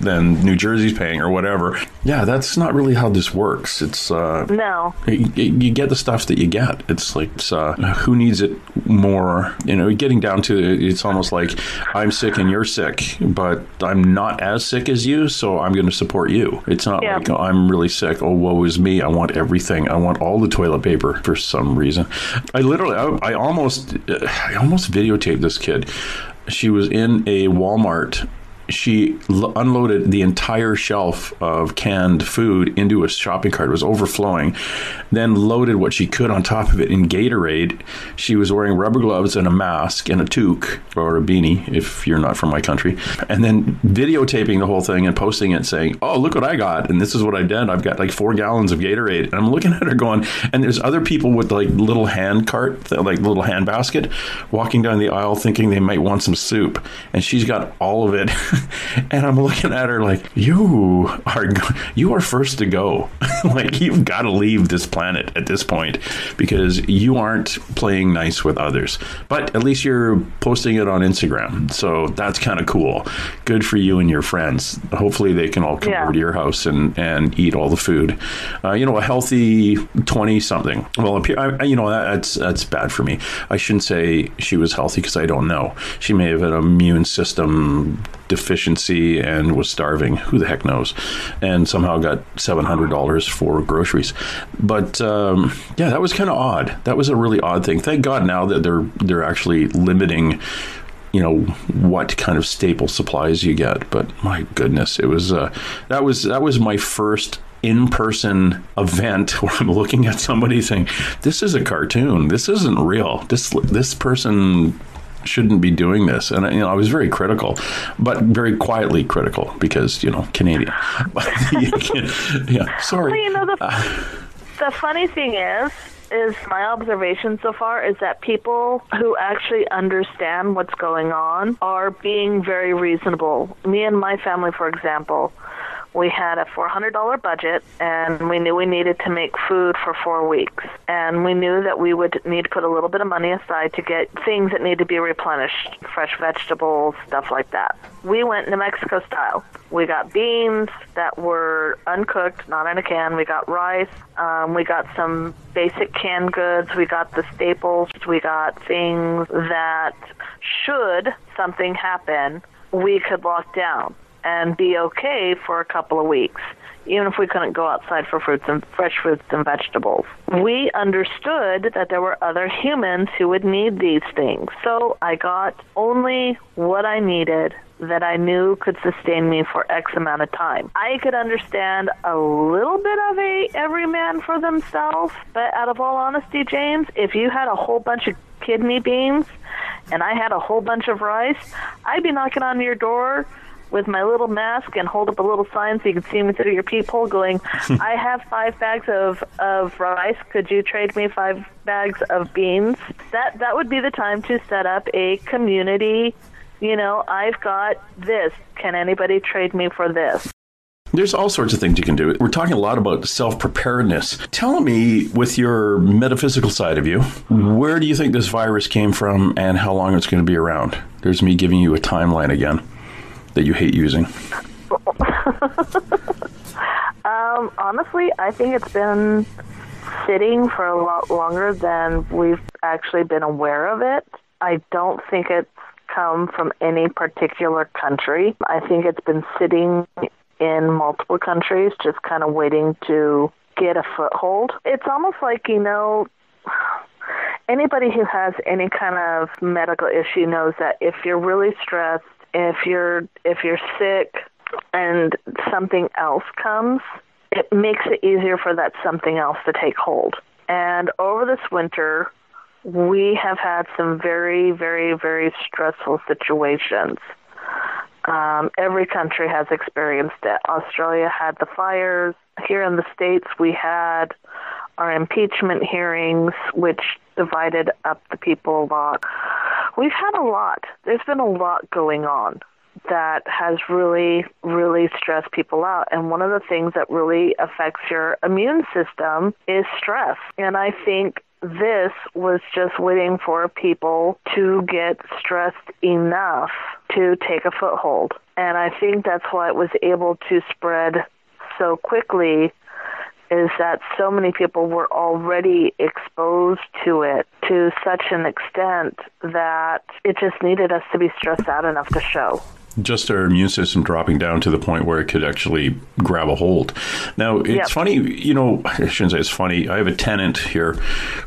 Speaker 2: New Jersey's paying or whatever. Yeah, that's not really how this works. It's
Speaker 3: no.
Speaker 2: You get the stuff that you get. It's like who needs it more? Getting down to it's almost like I'm sick and you're sick, but I'm not as sick as you, so I'm going to support you. It's not like I'm really sick. Oh, woe is me. I want everything. I want all the toilet paper for some reason. I almost videotaped this kid. She was in a Walmart. She unloaded the entire shelf of canned food into a shopping cart. It was overflowing. Then loaded what she could on top of it in Gatorade. She was wearing rubber gloves and a mask and a toque, or a beanie if you're not from my country. And then videotaping the whole thing and posting it saying, oh, look what I got. And this is what I did. I've got like 4 gallons of Gatorade. And I'm looking at her going, and there's other people with like little hand cart, like little hand basket, walking down the aisle thinking they might want some soup. And she's got all of it. And I'm looking at her like, you are first to go. Like, you've got to leave this planet at this point because you aren't playing nice with others. But at least you're posting it on Instagram. So that's kind of cool. Good for you and your friends. Hopefully they can all come over to your house and eat all the food. A healthy 20-something. Well, that's bad for me. I shouldn't say she was healthy because I don't know. She may have an immune system deficiency and was starving. Who the heck knows? And somehow got $700 for groceries. But that was kind of odd. That was a really odd thing. Thank God now that they're actually limiting what kind of staple supplies you get. But my goodness, it was that was my first in-person event where I'm looking at somebody saying, this is a cartoon. This isn't real. This person shouldn't be doing this. And I was very critical, but very quietly critical because Canadian. Sorry.
Speaker 3: Well, the funny thing is my observation so far is that people who actually understand what's going on are being very reasonable. Me and my family, for example, we had a $400 budget, and we knew we needed to make food for 4 weeks. And we knew that we would need to put a little bit of money aside to get things that need to be replenished, fresh vegetables, stuff like that. We went New Mexico style. We got beans that were uncooked, not in a can. We got rice. We got some basic canned goods. We got the staples. We got things that, should something happen, we could lock down and be okay for a couple of weeks, even if we couldn't go outside for fresh fruits and vegetables. We understood that there were other humans who would need these things. So I got only what I needed that I knew could sustain me for X amount of time. I could understand a little bit of every man for themselves, but out of all honesty, James, if you had a whole bunch of kidney beans and I had a whole bunch of rice, I'd be knocking on your door with my little mask and hold up a little sign so you can see me through your peephole going, I have 5 bags of rice. Could you trade me 5 bags of beans? That would be the time to set up a community. I've got this. Can anybody trade me for this?
Speaker 2: There's all sorts of things you can do. We're talking a lot about self-preparedness. Tell me, with your metaphysical side of you, where do you think this virus came from and how long it's going to be around? There's me giving you a timeline again that you hate using.
Speaker 3: Honestly, I think it's been sitting for a lot longer than we've actually been aware of it. I don't think it's come from any particular country. I think it's been sitting in multiple countries, just kind of waiting to get a foothold. It's almost like, anybody who has any kind of medical issue knows that if you're really stressed, if you're sick and something else comes, it makes it easier for that something else to take hold. And over this winter, we have had some very, very, very stressful situations. Every country has experienced it. Australia had the fires. Here in the States, we had our impeachment hearings, which divided up the people a lot. We've had a lot. There's been a lot going on that has really, really stressed people out. And one of the things that really affects your immune system is stress. And I think this was just waiting for people to get stressed enough to take a foothold. And I think that's why it was able to spread so quickly, is that so many people were already exposed to it to such an extent that it just needed us to be stressed out enough to show.
Speaker 2: Just our immune system dropping down to the point where it could actually grab a hold. Now, it's funny, I shouldn't say it's funny. I have a tenant here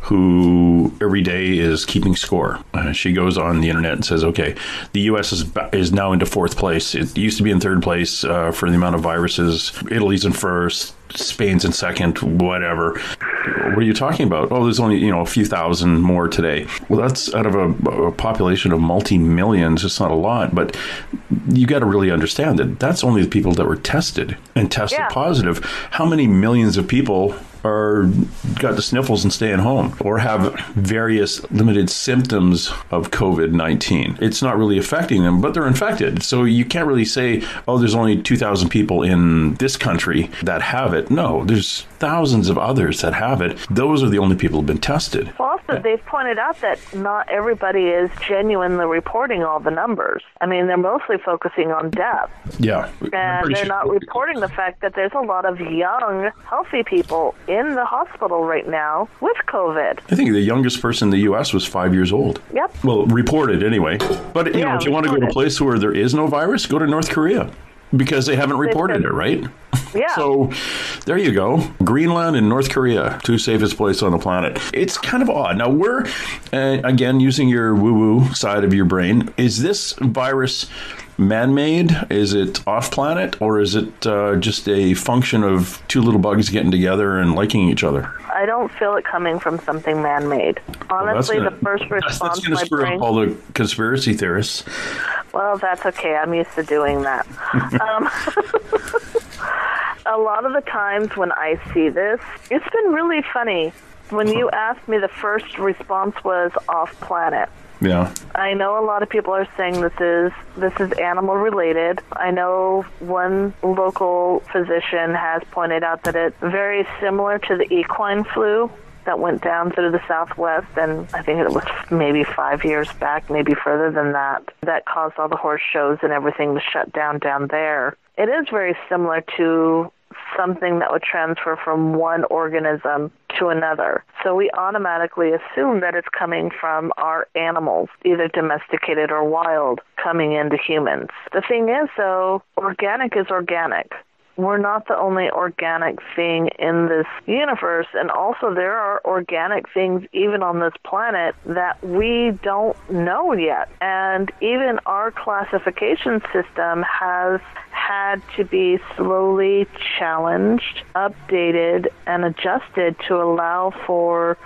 Speaker 2: who every day is keeping score. She goes on the internet and says, okay, the U.S. is now into fourth place. It used to be in third place for the amount of viruses. Italy's in first. Spain's in second, whatever. What are you talking about? Oh, there's only, a few thousand more today. Well, that's out of a population of multi-millions. It's not a lot, but you got to really understand that that's only the people that were tested and tested positive. How many millions of people got the sniffles and staying home or have various limited symptoms of COVID-19? It's not really affecting them, but they're infected. So you can't really say, oh, there's only 2,000 people in this country that have it. No, there's thousands of others that have it. Those are the only people who've been tested.
Speaker 3: Well, also, they've pointed out that not everybody is genuinely reporting all the numbers. I mean, they're mostly focusing on death.
Speaker 2: Yeah.
Speaker 3: And they're not reporting the fact that there's a lot of young, healthy people in the hospital right now with COVID.
Speaker 2: I think the youngest person in the U.S. was 5 years old.
Speaker 3: Yep.
Speaker 2: Well, reported anyway. But, if you want to go to a place where there is no virus, go to North Korea. Because they haven't reported it, right?
Speaker 3: Yeah.
Speaker 2: So there you go. Greenland and North Korea, two safest places on the planet. It's kind of odd. Now, we're, again, using your woo-woo side of your brain, is this virus man-made? Is it off-planet? Or is it just a function of two little bugs getting together and liking each other?
Speaker 3: I don't feel it coming from something man-made. Honestly, the first response
Speaker 2: that's going to screw up all the conspiracy theorists.
Speaker 3: Well, that's okay. I'm used to doing that. A lot of the times when I see this, it's been really funny. When you asked me, the first response was off-planet.
Speaker 2: Yeah.
Speaker 3: I know a lot of people are saying this is animal related. I know one local physician has pointed out that it's very similar to the equine flu that went down through the Southwest, and I think it was maybe 5 years back, maybe further than that caused all the horse shows and everything to shut down there. It is very similar to something that would transfer from one organism to another. So we automatically assume that it's coming from our animals, either domesticated or wild, coming into humans. The thing is, though, organic is organic. We're not the only organic thing in this universe, and also there are organic things even on this planet that we don't know yet. And even our classification system has had to be slowly challenged, updated, and adjusted to allow for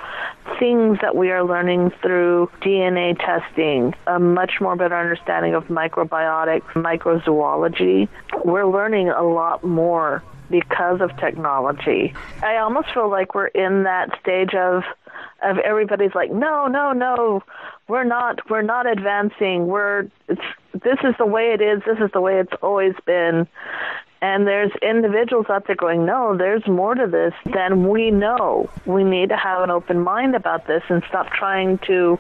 Speaker 3: things that we are learning through DNA testing, a much more better understanding of microbiotics, microzoology. We're learning a lot more because of technology. I almost feel like we're in that stage of everybody's like, no, we're not advancing. This is the way it is. This is the way it's always been. And there's individuals out there going, no, there's more to this than we know. We need to have an open mind about this and stop trying to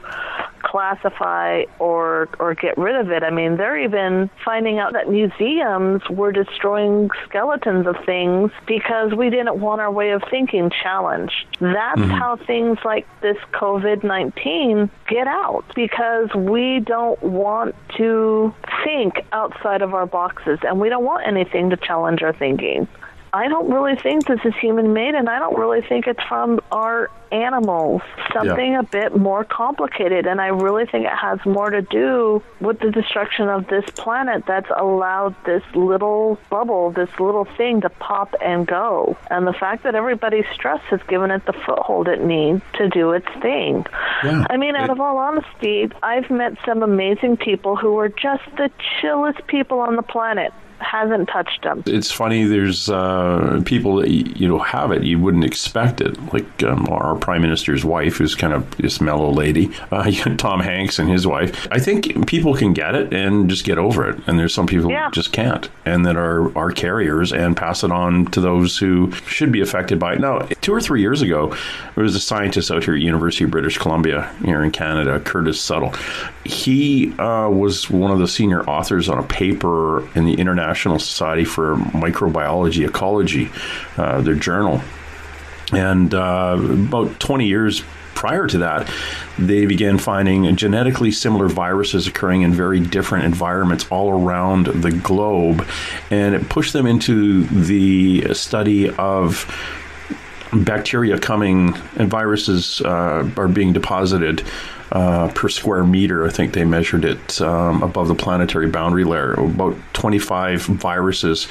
Speaker 3: declassify or get rid of it. I mean, they're even finding out that museums were destroying skeletons of things because we didn't want our way of thinking challenged. That's how things like this COVID-19 get out, because we don't want to think outside of our boxes, and we don't want anything to challenge our thinking. I don't really think this is human-made, and I don't really think it's from our animals. Something a bit more complicated, and I really think it has more to do with the destruction of this planet that's allowed this little bubble, this little thing to pop and go. And the fact that everybody's stress has given it the foothold it needs to do its thing. Yeah. I mean, out of all honesty, I've met some amazing people who are just the chillest people on the planet. Hasn't touched them. It's
Speaker 2: funny, there's people that have it, you wouldn't expect it, like our Prime Minister's wife, who's kind of this mellow lady, Tom Hanks and his wife. I think people can get it and just get over it, and there's some people who just can't, and that are carriers and pass it on to those who should be affected by it. Now, 2 or 3 years ago, there was a scientist out here at University of British Columbia here in Canada, Curtis Suttle. He was one of the senior authors on a paper in the International Society for Microbiology Ecology, their journal. And about 20 years prior to that, they began finding genetically similar viruses occurring in very different environments all around the globe. And it pushed them into the study of bacteria coming, and viruses are being deposited per square meter. I think they measured it above the planetary boundary layer, about 25 viruses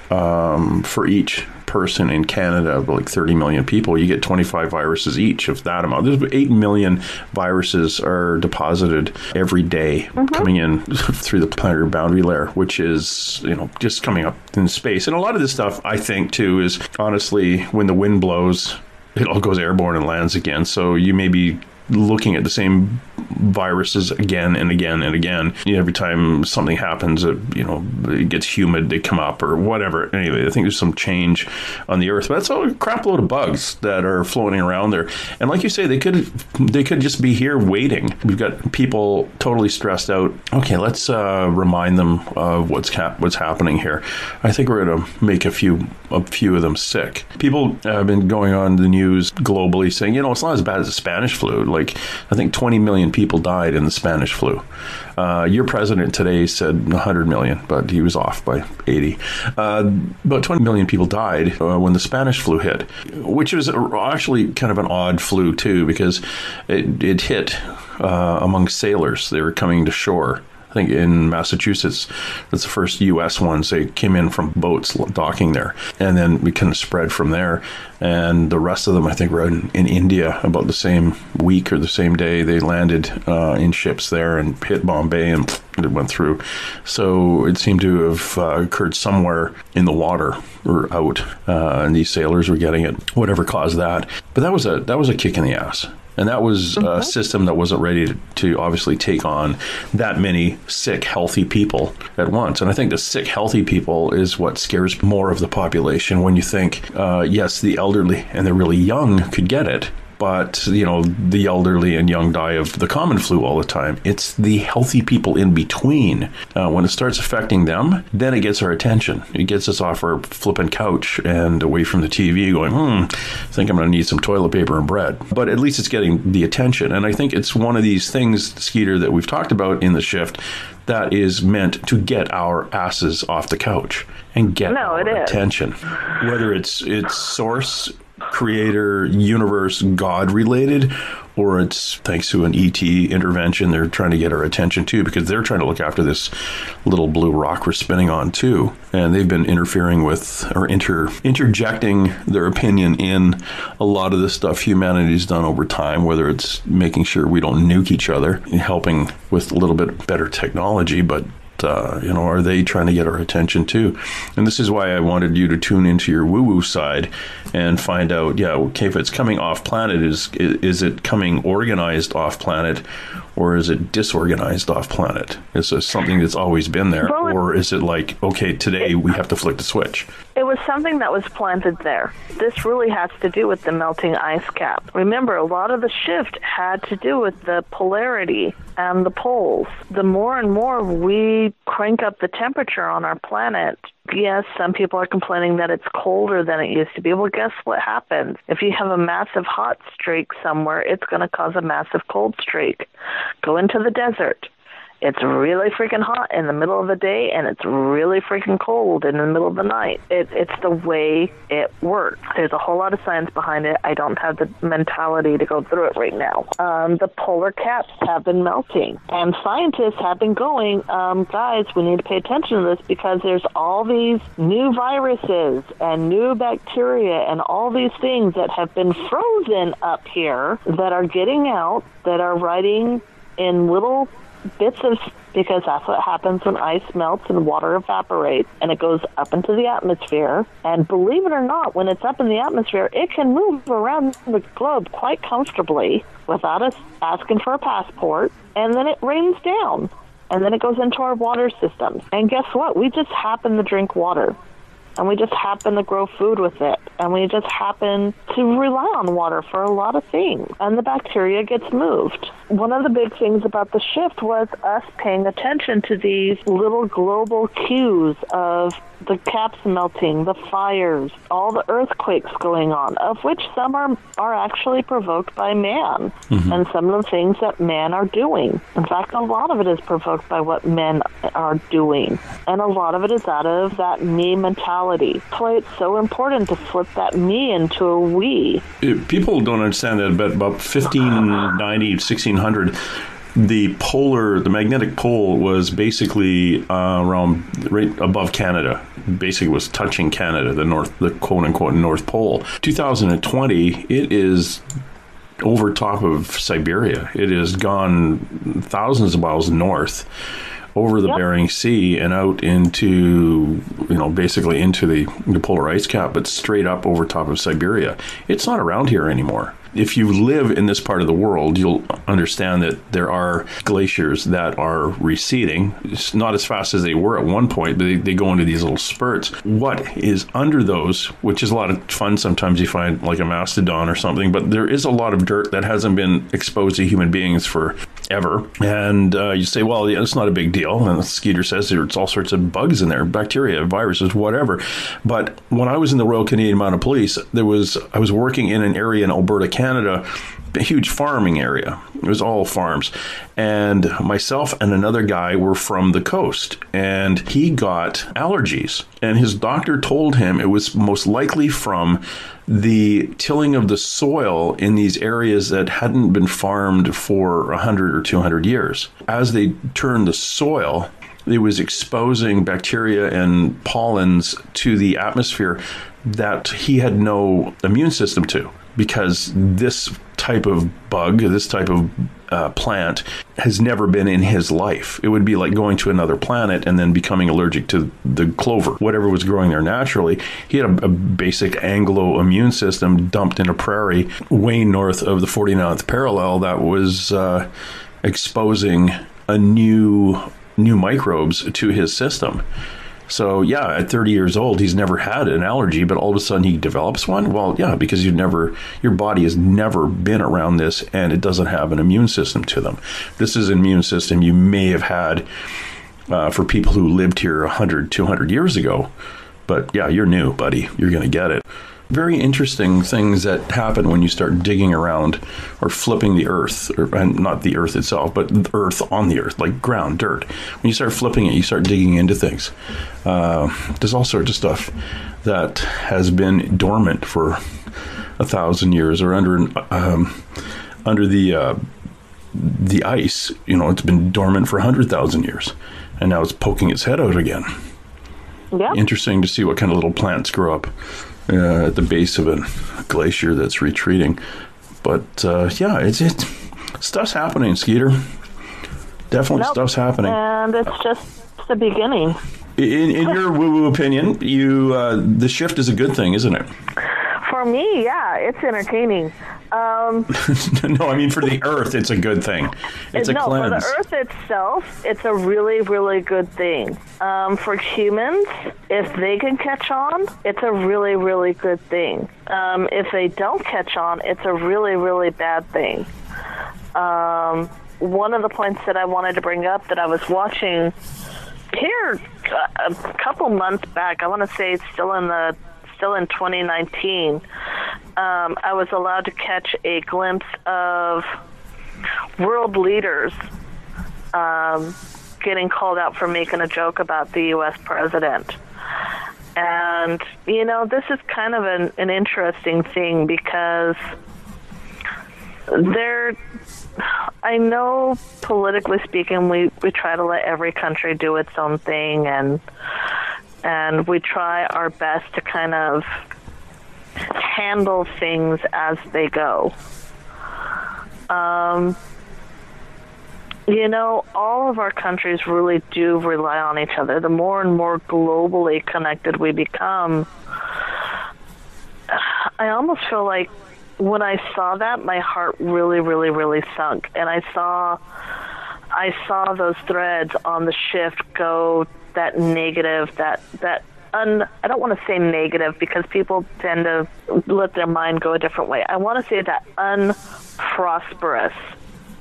Speaker 2: for each person in Canada, like 30 million people. You get 25 viruses each of that amount. There's 8 million viruses are deposited every day coming in through the planetary boundary layer, which is, just coming up in space. And a lot of this stuff, I think, too, is honestly, when the wind blows, it all goes airborne and lands again. So you may be looking at the same viruses again and again and again. Every time something happens, it gets humid, they come up or whatever. Anyway, I think there's some change on the Earth. But that's a crap load of bugs that are floating around there. And like you say, they could just be here waiting. We've got people totally stressed out. Okay, let's remind them of what's happening here. I think we're going to make a few of them sick. People have been going on the news globally saying, it's not as bad as the Spanish flu. Like, I think 20 million people died in the Spanish flu. Your president today said 100 million, but he was off by 80. About 20 million people died when the Spanish flu hit, which was actually kind of an odd flu, too, because it hit among sailors. They were coming to shore. I think in Massachusetts, that's the first U.S. ones. They came in from boats docking there, and then we kind of spread from there. And the rest of them, I think, were in India about the same week or the same day. They landed in ships there and hit Bombay, and it went through. So it seemed to have occurred somewhere in the water or out, and these sailors were getting it. Whatever caused that, but that was a kick in the ass. And that was a system that wasn't ready to obviously take on that many sick, healthy people at once. And I think the sick, healthy people is what scares more of the population when you think, yes, the elderly and the really young could get it. But, the elderly and young die of the common flu all the time. It's the healthy people in between. When it starts affecting them, then it gets our attention. It gets us off our flippin' couch and away from the TV going, I think I'm going to need some toilet paper and bread. But at least it's getting the attention. And I think it's one of these things, Skeeter, that we've talked about in the shift that is meant to get our asses off the couch and get our attention. Whether it's source, creator, universe, God related, or it's thanks to an ET intervention, they're trying to get our attention too, because they're trying to look after this little blue rock we're spinning on too. And they've been interfering with or interjecting their opinion in a lot of the stuff humanity's done over time, whether it's making sure we don't nuke each other, helping with a little bit better technology, but are they trying to get our attention too? And this is why I wanted you to tune into your woo-woo side and find out, okay, if it's coming off planet, is it coming organized off planet, or is it disorganized off planet? Is it something that's always been there, or is it like, okay, today we have to flick the switch?
Speaker 3: It was something that was planted there. This really has to do with the melting ice cap. Remember, a lot of the shift had to do with the polarity and the poles. The more and more we crank up the temperature on our planet, yes, some people are complaining that it's colder than it used to be. Well, guess what happens? If you have a massive hot streak somewhere, it's going to cause a massive cold streak. Go into the desert. It's really freaking hot in the middle of the day, and it's really freaking cold in the middle of the night. It's the way it works. There's a whole lot of science behind it. I don't have the mentality to go through it right now. The polar caps have been melting, and scientists have been going, guys, we need to pay attention to this because there's all these new viruses and new bacteria and all these things that have been frozen up here that are getting out, that are riding in little bits of, because that's what happens when ice melts and water evaporates and it goes up into the atmosphere. And believe it or not, when it's up in the atmosphere, it can move around the globe quite comfortably without us asking for a passport, and then it rains down, and then it goes into our water systems. And guess what? We just happen to drink water. And we just happen to grow food with it. And we just happen to rely on water for a lot of things. And the bacteria gets moved. One of the big things about the shift was us paying attention to these little global cues of the caps melting, the fires, all the earthquakes going on, of which some are actually provoked by man, and some of the things that men are doing. In fact, a lot of it is provoked by what men are doing, and a lot of it is out of that me mentality. That's why it's so important to flip that me into a we.
Speaker 2: People don't understand that, but about 1590, 1600, the magnetic pole was basically around right above Canada. Basically, was touching Canada, the quote unquote North Pole. 2020, it is over top of Siberia. It has gone thousands of miles north, over the Bering Sea and out into, basically into the polar ice cap, but straight up over top of Siberia. It's not around here anymore. If you live in this part of the world, you'll understand that there are glaciers that are receding. It's not as fast as they were at one point, but they go into these little spurts. What is under those, which is a lot of fun, sometimes you find like a mastodon or something, but there is a lot of dirt that hasn't been exposed to human beings for ever. And you say, well, it's not a big deal. And Skeeter says there's all sorts of bugs in there, bacteria, viruses, whatever. But when I was in the Royal Canadian Mounted Police, I was working in an area in Alberta, Canada, a huge farming area. It was all farms. And myself and another guy were from the coast, and he got allergies. And his doctor told him it was most likely from the tilling of the soil in these areas that hadn't been farmed for 100 or 200 years. As they turned the soil, it was exposing bacteria and pollens to the atmosphere that he had no immune system to, because this type of bug, this type of plant has never been in his life. It would be like going to another planet and then becoming allergic to the clover, whatever was growing there naturally. He had a basic Anglo immune system dumped in a prairie way north of the 49th parallel that was exposing a new microbes to his system. So, at 30 years old, he's never had an allergy, but all of a sudden he develops one? Well, because your body has never been around this, and it doesn't have an immune system to them. This is an immune system you may have had for people who lived here 100, 200 years ago. But, you're new, buddy. You're going to get it. Very interesting things that happen when you start digging around or flipping the earth, and not the earth itself, but the earth on the earth, like ground, dirt. When you start flipping it, you start digging into things. There's all sorts of stuff that has been dormant for 1,000 years, or under the ice. It's been dormant for 100,000 years, and now it's poking its head out again. Yeah. Interesting to see what kind of little plants grow up at the base of a glacier that's retreating. But it's stuff's happening, Skeeter. Definitely stuff's happening.
Speaker 3: And it's just the beginning.
Speaker 2: In your woo-woo opinion, the shift is a good thing, isn't it?
Speaker 3: For me, yeah, it's entertaining.
Speaker 2: No, I mean for the Earth, it's a good thing. It's a cleanse.
Speaker 3: For the Earth itself, it's a really, really good thing. For humans, if they can catch on, it's a really, really good thing. If they don't catch on, it's a really, really bad thing. One of the points that I wanted to bring up that I was watching here a couple months back, I want to say it's still in 2019, I was allowed to catch a glimpse of world leaders getting called out for making a joke about the U.S. president. And, this is kind of an interesting thing because I know politically speaking, we try to let every country do its own thing, and we try our best to kind of handle things as they go. All of our countries really do rely on each other. The more and more globally connected we become, I almost feel like when I saw that, my heart really, really, really sunk. And I saw those threads on the shift go that negative, I don't want to say negative because people tend to let their mind go a different way. I want to say that unprosperous,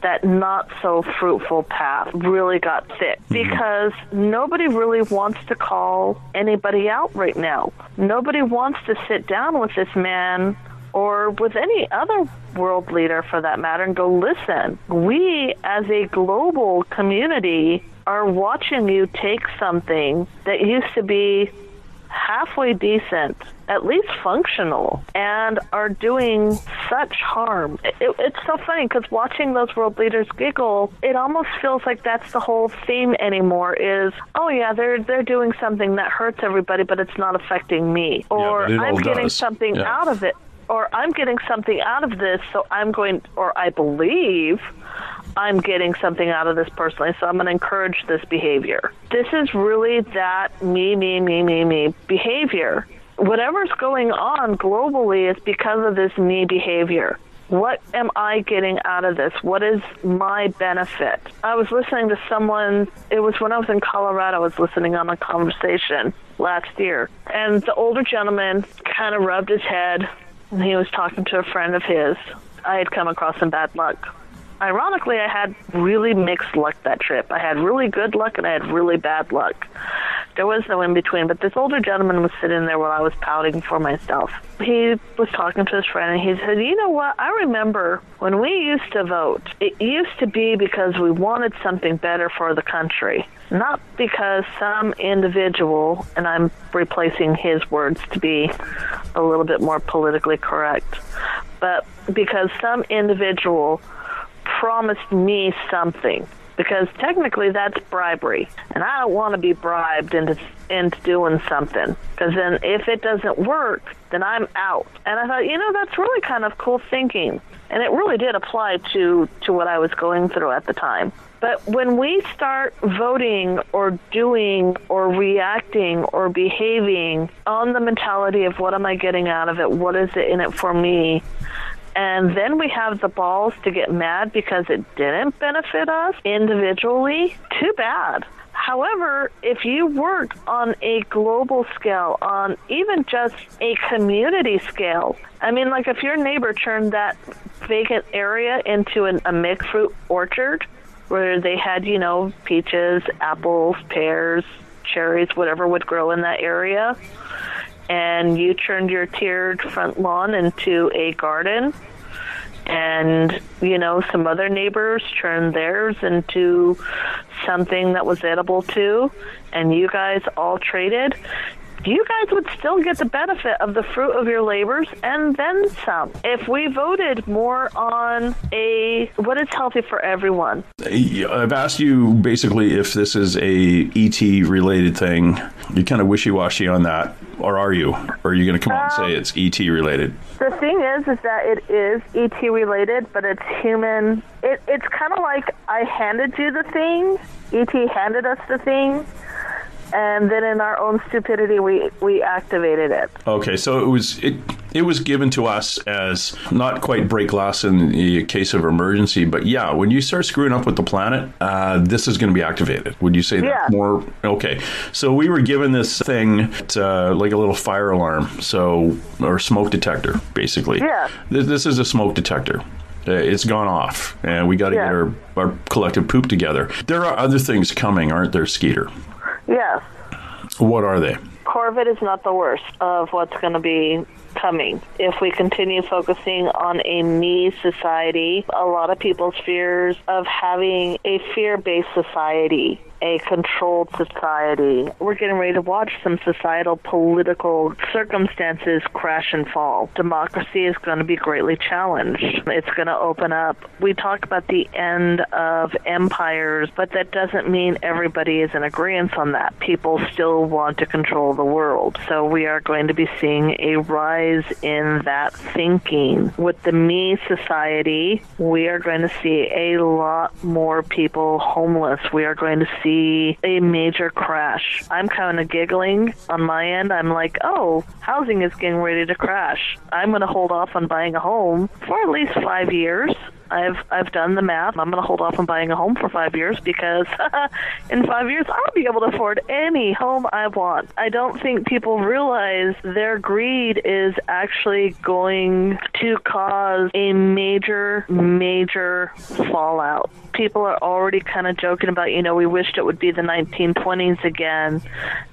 Speaker 3: that not so fruitful path really got thick because nobody really wants to call anybody out right now. Nobody wants to sit down with this man or with any other world leader for that matter and go, listen, we as a global community are watching you take something that used to be halfway decent, at least functional, and are doing such harm. It's so funny because watching those world leaders giggle, it almost feels like that's the whole theme anymore is, oh yeah, they're doing something that hurts everybody, but it's not affecting me. Or I'm getting something out of it. Or I'm getting something out of this, so I believe I'm getting something out of this personally, so I'm going to encourage this behavior. This is really that me behavior. Whatever's going on globally is because of this me behavior. What am I getting out of this? What is my benefit? I was listening to someone, it was when I was in Colorado, I was listening on a conversation last year, and the older gentleman kind of rubbed his head, and he was talking to a friend of his. I had come across some bad luck. Ironically, I had really mixed luck that trip. I had really good luck and I had really bad luck. There was no in between, but this older gentleman was sitting there while I was pouting for myself. He was talking to his friend and he said, you know what, I remember when we used to vote, it used to be because we wanted something better for the country, not because some individual, and I'm replacing his words to be a little bit more politically correct, but because some individual promised me something, because technically that's bribery, and I don't want to be bribed into doing something, because then if it doesn't work, then I'm out. And I thought, that's really kind of cool thinking, and it really did apply to what I was going through at the time. But when we start voting or doing or reacting or behaving on the mentality of what am I getting out of it, what is it in it for me, and then we have the balls to get mad because it didn't benefit us individually, too bad. However, if you work on a global scale, on even just a community scale, I mean, like if your neighbor turned that vacant area into a mixed fruit orchard where they had, peaches, apples, pears, cherries, whatever would grow in that area, and you turned your tiered front lawn into a garden, and, some other neighbors turned theirs into something that was edible too, and you guys all traded, you guys would still get the benefit of the fruit of your labors and then some. If we voted more on what is healthy for everyone.
Speaker 2: I've asked you basically if this is a ET related thing. You're kind of wishy-washy on that, or are you? Or are you going to come out and say it's ET related?
Speaker 3: The thing is that it is ET related, but it's human. It's kind of like I handed you the thing. ET handed us the thing. and then in our own stupidity, we activated it.
Speaker 2: Okay, so it was given to us as not quite break glass in the case of emergency, but yeah, when you start screwing up with the planet, this is going to be activated. Would you say that more? Okay, so we were given this thing, like a little fire alarm, or smoke detector, basically.
Speaker 3: Yeah.
Speaker 2: This is a smoke detector. It's gone off, and we got to get our collective poop together. There are other things coming, aren't there, Skeeter?
Speaker 3: Yes.
Speaker 2: What are they?
Speaker 3: Corvid is not the worst of what's going to be coming. If we continue focusing on a me society, a lot of people's fears of having a fear-based society, a controlled society. We're getting ready to watch some societal political circumstances crash and fall. Democracy is going to be greatly challenged. It's going to open up. We talk about the end of empires, but that doesn't mean everybody is in agreement on that. People still want to control the world. So we are going to be seeing a rise in that thinking. With the me society, we are going to see a lot more people homeless. We are going to see a major crash. I'm kind of giggling on my end. I'm like, oh, housing is getting ready to crash. I'm going to hold off on buying a home for at least 5 years. I've done the math. I'm going to hold off on buying a home for 5 years because in 5 years I'll be able to afford any home I want. I don't think people realize their greed is actually going to cause a major, major fallout. People are already kind of joking about, we wished it would be the 1920s again.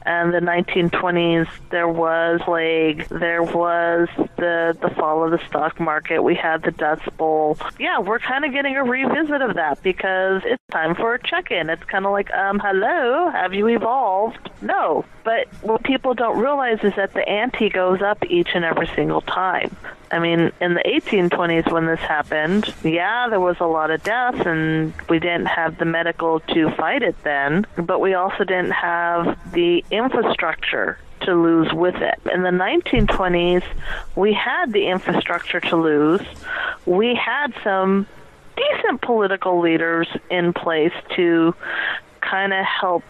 Speaker 3: And the 1920s, there was plague, there was the fall of the stock market, we had the Dust Bowl. Yeah, we're kind of getting a revisit of that because it's time for a check-in. It's kind of like, hello, have you evolved? No. But what people don't realize is that the ante goes up each and every single time. I mean, in the 1820s when this happened, there was a lot of deaths and we didn't have the medical to fight it then, but we also didn't have the infrastructure to lose with it. In the 1920s, we had the infrastructure to lose. We had some decent political leaders in place to kind of help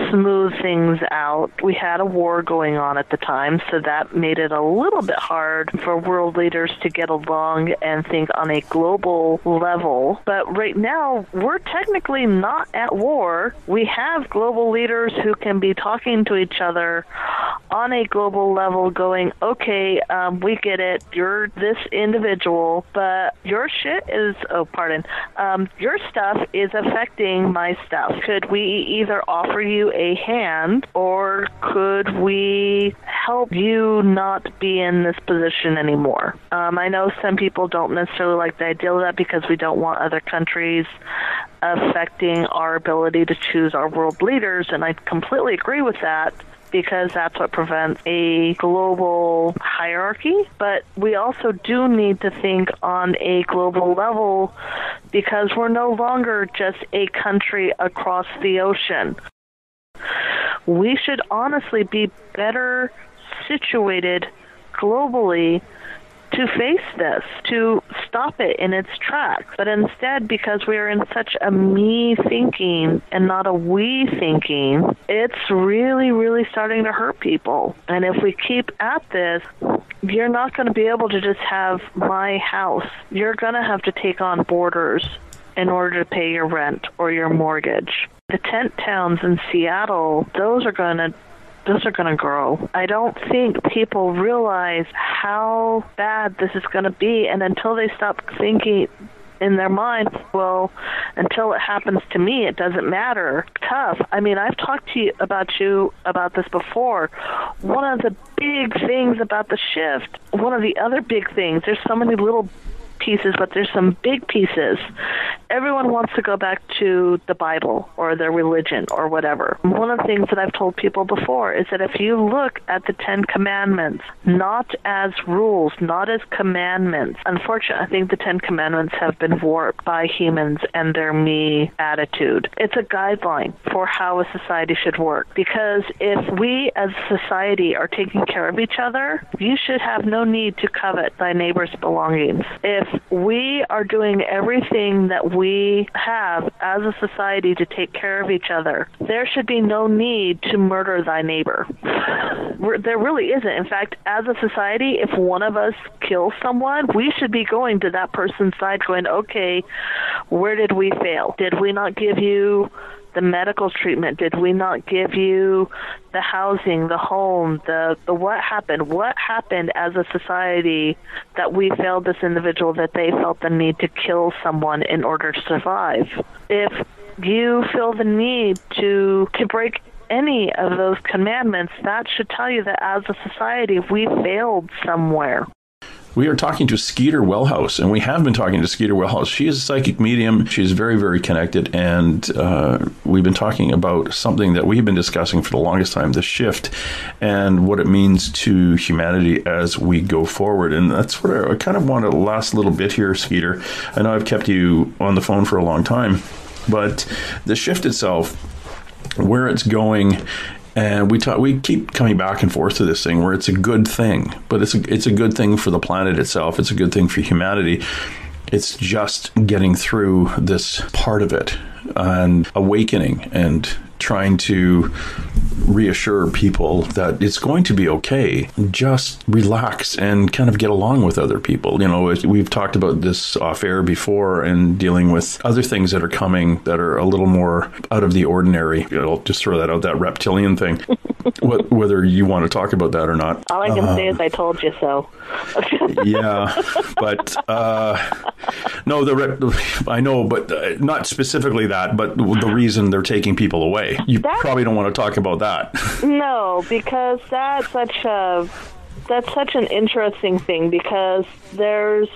Speaker 3: smooth things out. We had a war going on at the time, so that made it a little bit hard for world leaders to get along and think on a global level. But right now, we're technically not at war. We have global leaders who can be talking to each other on a global level going, okay, we get it. You're this individual, but your your stuff is affecting my stuff. Could we either offer you a hand, or could we help you not be in this position anymore? I know some people don't necessarily like the idea of that because we don't want other countries affecting our ability to choose our world leaders, and I completely agree with that, because that's what prevents a global hierarchy. But we also do need to think on a global level because we're no longer just a country across the ocean. We should honestly be better situated globally to face this, to stop it in its tracks. But instead, because we are in such a me thinking and not a we thinking, it's really, really starting to hurt people. And if we keep at this, you're not going to be able to just have my house. You're going to have to take on boarders in order to pay your rent or your mortgage. The tent towns in Seattle, those are going to grow. I don't think people realize how bad this is going to be, and until they stop thinking in their mind, well, until it happens to me, it doesn't matter. Tough. I mean, I've talked to you about this before. One of the big things about the shift, one of the other big things, there's so many little pieces, but there's some big pieces. Everyone wants to go back to the Bible or their religion or whatever. One of the things that I've told people before is that if you look at the 10 Commandments, not as rules, not as commandments, unfortunately, I think the 10 Commandments have been warped by humans and their me attitude. It's a guideline for how a society should work, because if we as a society are taking care of each other, you should have no need to covet thy neighbor's belongings. If we are doing everything that we have as a society to take care of each other, there should be no need to murder thy neighbor. There really isn't. In fact, as a society, if one of us kills someone, we should be going to that person's side going, okay, where did we fail? Did we not give you the medical treatment? Did we not give you the housing, the home, the what happened? What happened as a society that we failed this individual, that they felt the need to kill someone in order to survive? If you feel the need to break any of those commandments, that should tell you that as a society, we failed somewhere.
Speaker 2: We are talking to Skeeter Welhouse, and we have been talking to Skeeter Welhouse. She is a psychic medium. She's very, very connected, and we've been talking about something that we've been discussing for the longest time, the shift, and what it means to humanity as we go forward. And that's what I kind of want to last little bit here, Skeeter. I know I've kept you on the phone for a long time, but the shift itself, where it's going. And we keep coming back and forth to this thing where it's a good thing, but it's a good thing for the planet itself. It's a good thing for humanity. It's just getting through this part of it and awakening and trying to reassure people that it's going to be okay. Just relax and kind of get along with other people. You know, we've talked about this off air before and dealing with other things that are coming that are a little more out of the ordinary. I'll just throw that out, that reptilian thing, whether you want to talk about that or not.
Speaker 3: All I can say is I told you so.
Speaker 2: Yeah, but no, I know, but not specifically that, but the reason they're taking people away. You probably don't want to talk about that.
Speaker 3: No, because that's such an interesting thing, because there's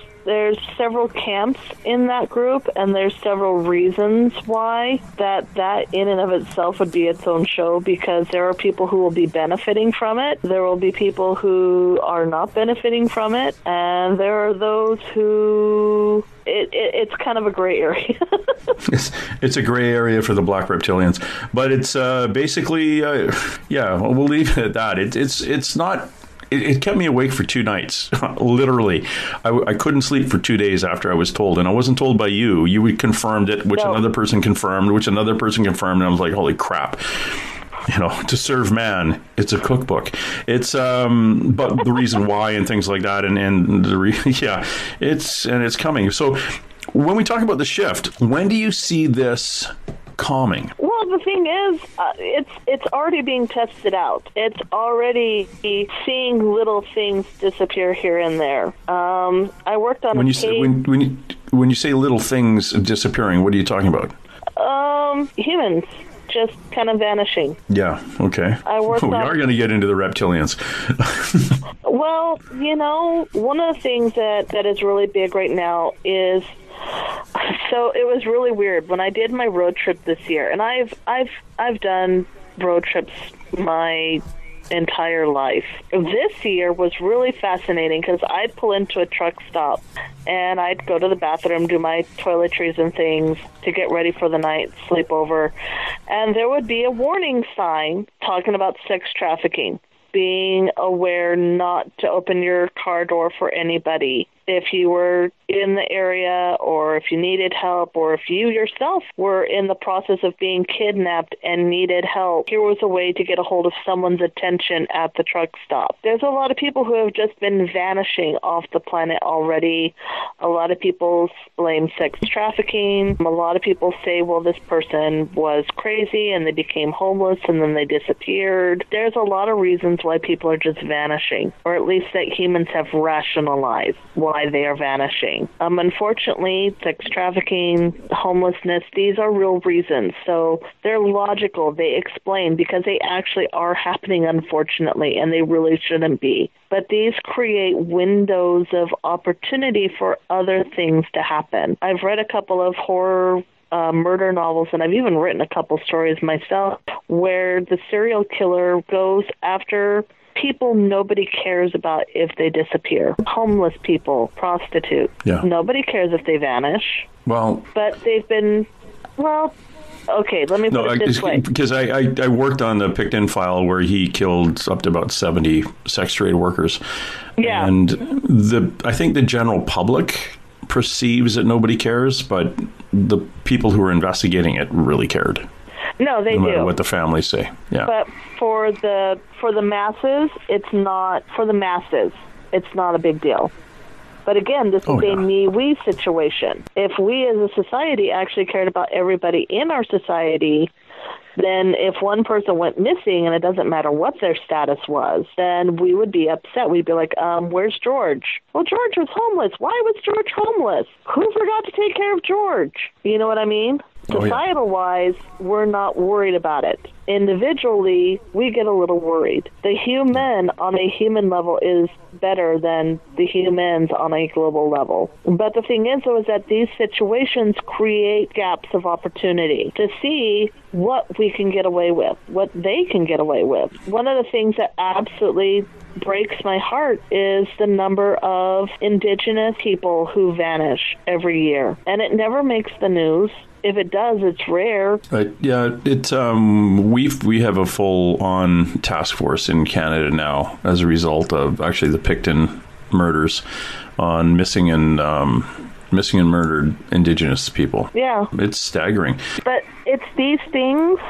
Speaker 3: several camps in that group, and there's several reasons why that in and of itself would be its own show, because there are people who will be benefiting from it, there will be people who are not benefiting from it, and there are those who it's kind of a gray area.
Speaker 2: It's a gray area for the black reptilians, but it's basically we'll leave it at that. It's not. It kept me awake for 2 nights, literally. I couldn't sleep for 2 days after I was told, and I wasn't told by you. You confirmed it, which another person confirmed, and I was like, holy crap. You know, to serve man, it's a cookbook. It's but the reason why and things like that, it's coming. So when we talk about the shift, when do you see this calming?
Speaker 3: Well, the thing is, it's already being tested out. It's already seeing little things disappear here and there. I worked on
Speaker 2: when you say little things disappearing, what are you talking about?
Speaker 3: Humans just kind of vanishing.
Speaker 2: Yeah, okay. We are going to get into the reptilians.
Speaker 3: Well, you know, one of the things that is really big right now is, so it was really weird when I did my road trip this year, and I've done road trips my entire life. This year was really fascinating because I'd pull into a truck stop and I'd go to the bathroom, do my toiletries and things to get ready for the night, sleep over, and there would be a warning sign talking about sex trafficking, being aware not to open your car door for anybody if you were in the area, or if you needed help, or if you yourself were in the process of being kidnapped and needed help. Here was a way to get a hold of someone's attention at the truck stop. There's a lot of people who have just been vanishing off the planet already. A lot of people blame sex trafficking. A lot of people say, well, this person was crazy and they became homeless and then they disappeared. There's a lot of reasons why people are just vanishing, or at least that humans have rationalized why they are vanishing. Unfortunately, sex trafficking, homelessness, these are real reasons. So they're logical. They explain because they actually are happening, unfortunately, and they really shouldn't be. But these create windows of opportunity for other things to happen. I've read a couple of horror murder novels, and I've even written a couple stories myself where the serial killer goes after people nobody cares about if they disappear. Homeless people, prostitutes.
Speaker 2: Yeah.
Speaker 3: Nobody cares if they vanish.
Speaker 2: Well,
Speaker 3: but they've been, okay, let me put it this way.
Speaker 2: Because I worked on the Picton file where he killed up to about 70 sex trade workers.
Speaker 3: Yeah.
Speaker 2: And I think the general public perceives that nobody cares, but the people who are investigating it really cared.
Speaker 3: No, they
Speaker 2: no matter
Speaker 3: do.
Speaker 2: what the families say. Yeah.
Speaker 3: But for the masses, it's not for the masses. It's not a big deal. But again, this is a me-we situation. If we as a society actually cared about everybody in our society, then if one person went missing, and it doesn't matter what their status was, then we would be upset. We'd be like, where's George? Well, George was homeless. Why was George homeless? Who forgot to take care of George? You know what I mean? Societal-wise, we're not worried about it. Individually, we get a little worried. The human on a human level is better than the humans on a global level. But the thing is, though, is that these situations create gaps of opportunity to see what we can get away with, what they can get away with. One of the things that absolutely breaks my heart is the number of Indigenous people who vanish every year. And it never makes the news. If it does, it's rare.
Speaker 2: Right. Yeah. It's we have a full-on task force in Canada now as a result of actually the Picton murders on missing and murdered Indigenous people.
Speaker 3: Yeah.
Speaker 2: It's staggering.
Speaker 3: But it's these things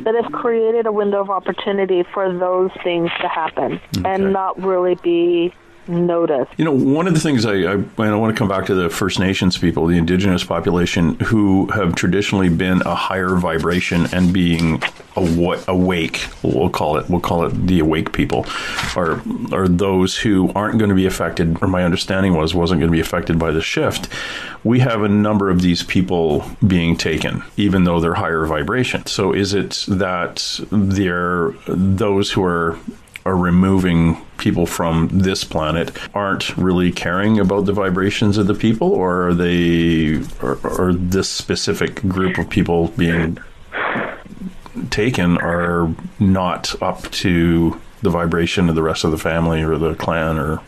Speaker 3: that have created a window of opportunity for those things to happen and not really be noticed.
Speaker 2: You know, one of the things I want to come back to the First Nations people, the Indigenous population, who have traditionally been a higher vibration and being awake. We'll call it the awake people, are those who aren't going to be affected, or my understanding wasn't going to be affected by the shift. We have a number of these people being taken, even though they're higher vibration. So is it that those who are removing people from this planet aren't really caring about the vibrations of the people, or are they, or this specific group of people being taken are not up to the vibration of the rest of the family or the clan? Or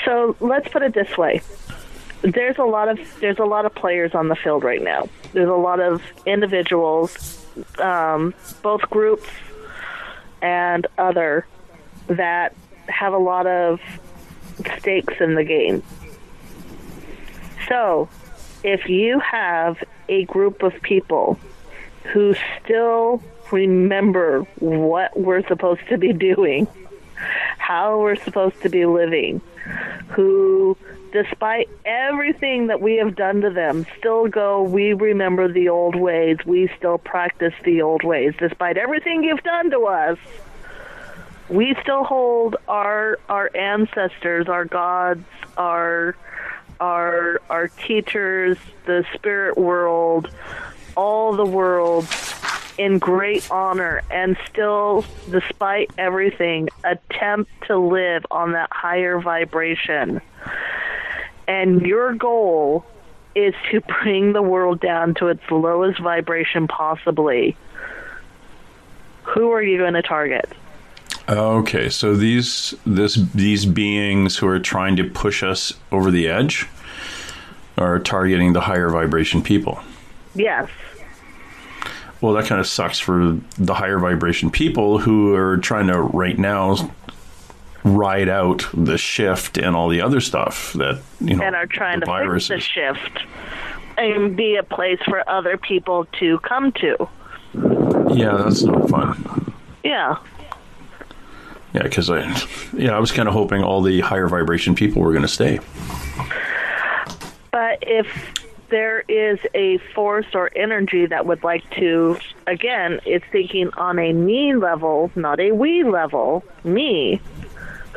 Speaker 3: so let's put it this way. There's a lot of players on the field right now. There's a lot of individuals, both groups and other, that have a lot of stakes in the game. So, if you have a group of people who still remember what we're supposed to be doing, how we're supposed to be living, who, despite everything that we have done to them, still go, we remember the old ways, we still practice the old ways, despite everything you've done to us, we still hold our ancestors, our gods, our teachers, the spirit world, all the world in great honor, and still, despite everything, attempt to live on that higher vibration. And your goal is to bring the world down to its lowest vibration possibly. Who are you going to target?
Speaker 2: Okay, so these beings who are trying to push us over the edge are targeting the higher vibration people.
Speaker 3: Yes.
Speaker 2: Well, that kind of sucks for the higher vibration people who are trying to right now ride out the shift and all the other stuff that, you know,
Speaker 3: and are trying to
Speaker 2: viruses.
Speaker 3: fix the shift and be a place for other people to come to.
Speaker 2: Yeah, that's not fun.
Speaker 3: Yeah.
Speaker 2: Yeah, because I was kind of hoping all the higher vibration people were going to stay.
Speaker 3: But if there is a force or energy that would like to, again, it's thinking on a me level, not a we level, me,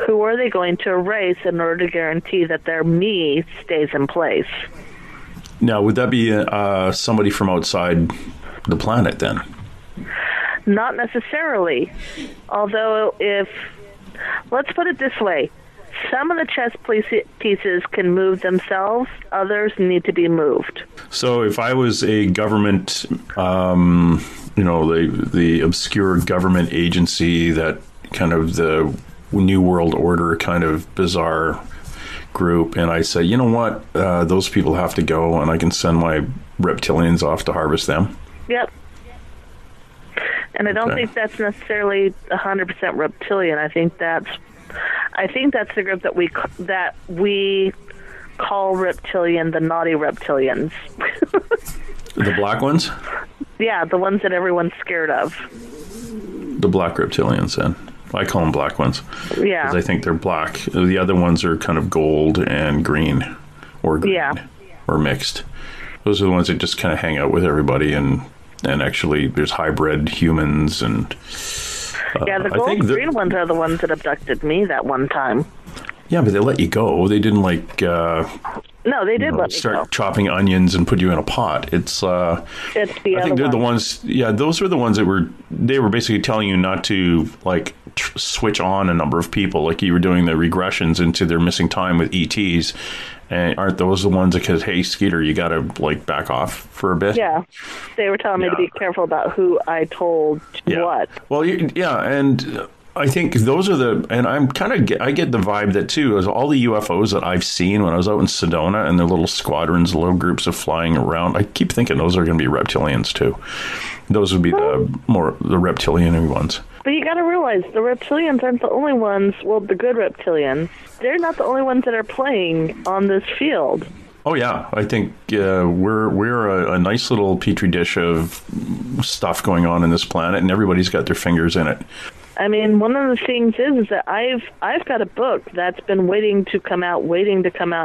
Speaker 3: who are they going to erase in order to guarantee that their me stays in place?
Speaker 2: Now, would that be somebody from outside the planet then?
Speaker 3: Not necessarily. Although let's put it this way, some of the chess pieces can move themselves, others need to be moved.
Speaker 2: So if I was a government, the obscure government agency, that kind of the New World Order kind of bizarre group, and I say, you know what, those people have to go, and I can send my reptilians off to harvest them.
Speaker 3: Yep. And I don't think that's necessarily 100% reptilian. I think that's the group that we call reptilian the naughty reptilians.
Speaker 2: The black ones?
Speaker 3: Yeah, the ones that everyone's scared of.
Speaker 2: The black reptilians, then. I call them black ones.
Speaker 3: Yeah.
Speaker 2: Because I think they're black. The other ones are kind of gold and green. Or green. Yeah. Or mixed. Those are the ones that just kind of hang out with everybody, and actually there's hybrid humans and...
Speaker 3: yeah, the gold and green ones are the ones that abducted me that one time.
Speaker 2: Yeah, but they let you go. They didn't
Speaker 3: no, they did let me
Speaker 2: start
Speaker 3: go.
Speaker 2: chopping onions and put you in a pot. It's the I think they're the ones. Yeah, those were the ones that were basically telling you not to switch on a number of people, like you were doing the regressions into their missing time with ETs. And aren't those the ones that said, "Hey, Skeeter, you got to back off for a bit"?
Speaker 3: Yeah, they were telling me to be careful about who I told what.
Speaker 2: Well, and I think those are and I get the vibe that too, is all the UFOs that I've seen when I was out in Sedona and their little squadrons, little groups of flying around. I keep thinking those are going to be reptilians too. Those would be the reptilian ones.
Speaker 3: But you got to realize the reptilians aren't the only ones. Well, the good reptilians, they're not the only ones that are playing on this field.
Speaker 2: Oh yeah, I think we're a nice little petri dish of stuff going on in this planet, and everybody's got their fingers in it.
Speaker 3: I mean, one of the things is that I've got a book that's been waiting to come out,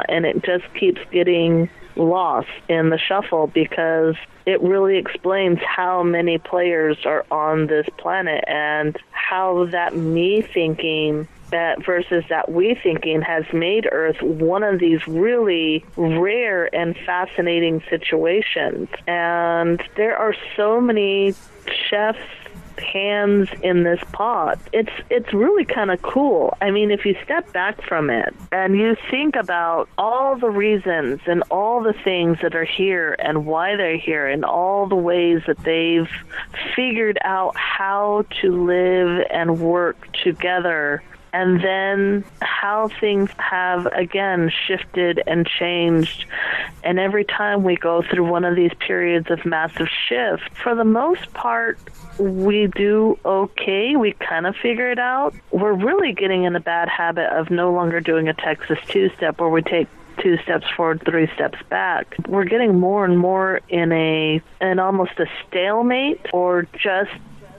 Speaker 3: and it just keeps getting lost in the shuffle because it really explains how many players are on this planet and how that me thinking versus that we thinking has made Earth one of these really rare and fascinating situations. And there are so many chefs' hands in this pot. It's really kind of cool. I mean, if you step back from it and you think about all the reasons and all the things that are here and why they're here and all the ways that they've figured out how to live and work together, and then how things have, again, shifted and changed. And every time we go through one of these periods of massive shift, for the most part, we do okay. We kind of figure it out. We're really getting in a bad habit of no longer doing a Texas two-step where we take 2 steps forward, 3 steps back. We're getting more and more in almost a stalemate, or just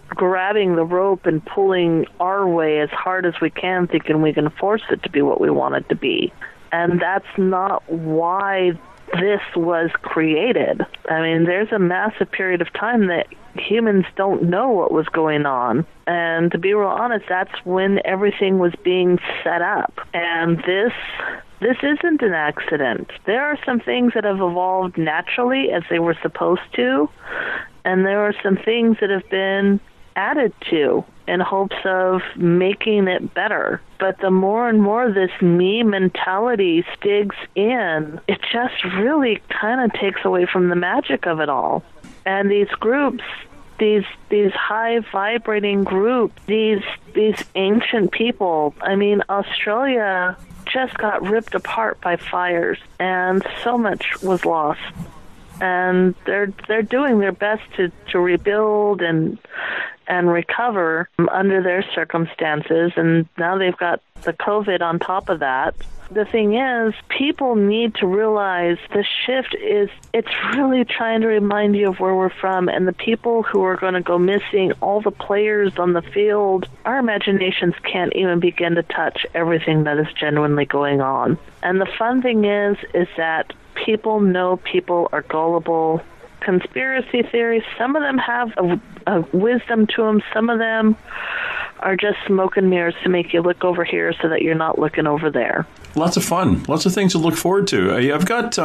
Speaker 3: grabbing the rope and pulling our way as hard as we can, thinking we can force it to be what we want it to be. And that's not why this was created. I mean, there's a massive period of time that humans don't know what was going on. And to be real honest, that's when everything was being set up. And this isn't an accident. There are some things that have evolved naturally as they were supposed to, and there are some things that have been added to in hopes of making it better. But the more and more this me mentality digs in, it just really kind of takes away from the magic of it all. And these groups, these high vibrating groups, these ancient people, I mean, Australia just got ripped apart by fires, and so much was lost. And they're doing their best to rebuild and recover under their circumstances, and now they've got the COVID on top of that. The thing is, people need to realize the shift it's really trying to remind you of where we're from, and the people who are going to go missing, all the players on the field, our imaginations can't even begin to touch everything that is genuinely going on. And the fun thing is that people know people are gullible. Conspiracy theories, some of them have a wisdom to them. Some of them are just smoke and mirrors to make you look over here so that you're not looking over there.
Speaker 2: Lots of fun. Lots of things to look forward to. I've got,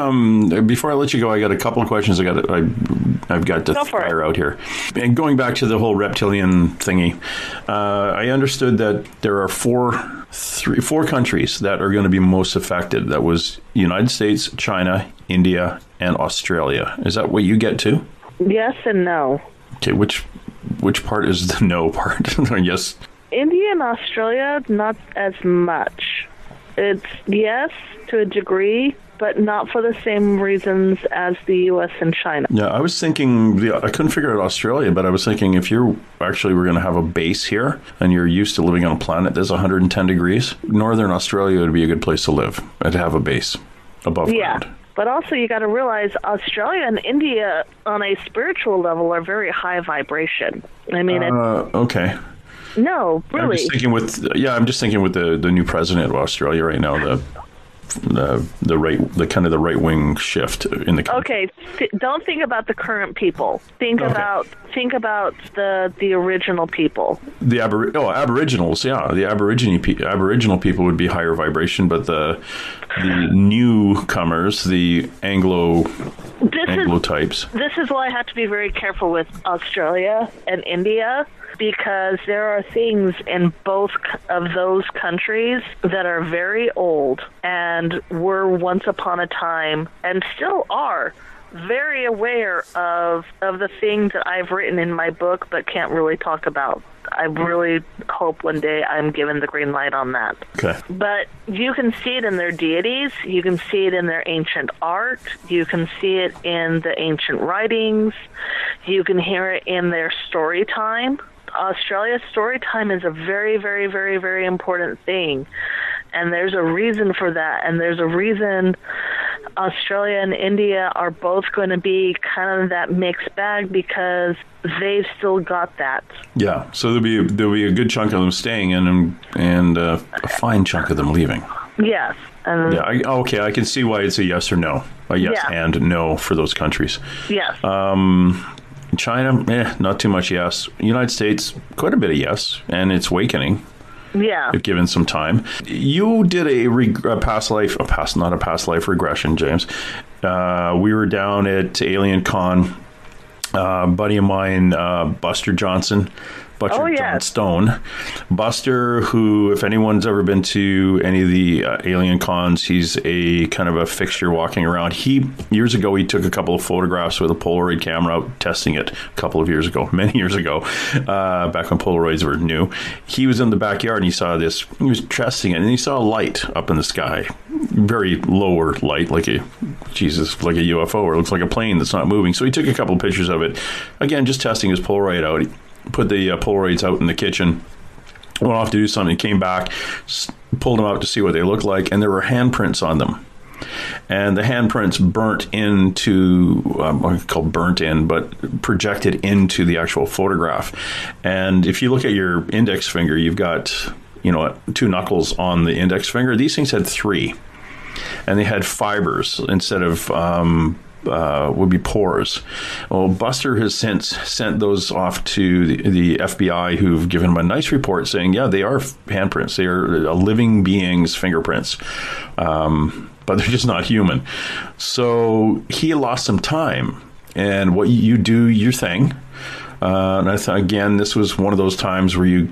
Speaker 2: before I let you go, I got a couple of questions I've got to fire out here. And going back to the whole reptilian thingy, I understood that there are four countries that are going to be most affected. That was United States, China, India, and Australia. Is that what you get to?
Speaker 3: Yes and no.
Speaker 2: Okay, which part is the no part? Yes.
Speaker 3: India and Australia, not as much. It's yes to a degree, but not for the same reasons as the U.S. and China.
Speaker 2: Yeah, I was thinking, I couldn't figure out Australia, but I was thinking if we're going to have a base here and you're used to living on a planet that's 110 degrees, northern Australia would be a good place to live and to have a base. above ground.
Speaker 3: But also you got to realize Australia and India on a spiritual level are very high vibration. I mean,
Speaker 2: okay.
Speaker 3: No, really.
Speaker 2: I'm just thinking with the new president of Australia right now, the kind of the right wing shift in the country.
Speaker 3: Okay, don't think about the current people. Think about the original people.
Speaker 2: The Aboriginals, yeah, the Aboriginal people would be higher vibration, but the newcomers, the Anglo types.
Speaker 3: This is why I have to be very careful with Australia and India, because there are things in both of those countries that are very old and were once upon a time and still are very aware of the things that I've written in my book but can't really talk about. I really hope one day I'm given the green light on that.
Speaker 2: Okay.
Speaker 3: But you can see it in their deities. You can see it in their ancient art. You can see it in the ancient writings. You can hear it in their story time. Australia's story time is a very, very, very, very important thing. And there's a reason for that. And there's a reason Australia and India are both going to be kind of that mixed bag, because they've still got that.
Speaker 2: Yeah. So there'll be a good chunk of them staying in and a fine chunk of them leaving.
Speaker 3: Yes.
Speaker 2: I can see why it's a yes or no. A yes and no for those countries.
Speaker 3: Yes.
Speaker 2: China, not too much yes. United States, quite a bit of yes, and it's awakening.
Speaker 3: Yeah.
Speaker 2: If given some time. You did a past life regression, James. We were down at Alien Con. Buddy of mine, Buster Johnson. John Stone. Buster, who, if anyone's ever been to any of the alien cons, he's a kind of a fixture walking around. Years ago, he took a couple of photographs with a Polaroid camera out testing it many years ago, back when Polaroids were new. He was in the backyard and he saw this, he was testing it, and he saw a light up in the sky. Very lower light, like a UFO, or it looks like a plane that's not moving. So he took a couple of pictures of it. Again, just testing his Polaroid out. He put the Polaroids out in the kitchen, went off to do something, came back, pulled them out to see what they looked like, and there were handprints on them. And the handprints projected into the actual photograph. And if you look at your index finger, you've got, 2 knuckles on the index finger. These things had 3. And they had fibers instead of would be pores. Well, Buster has since sent those off to the FBI, who've given him a nice report saying, yeah, they are handprints. They are a living being's fingerprints. But they're just not human. So he lost some time. And what you do your thing. And again, this was one of those times where you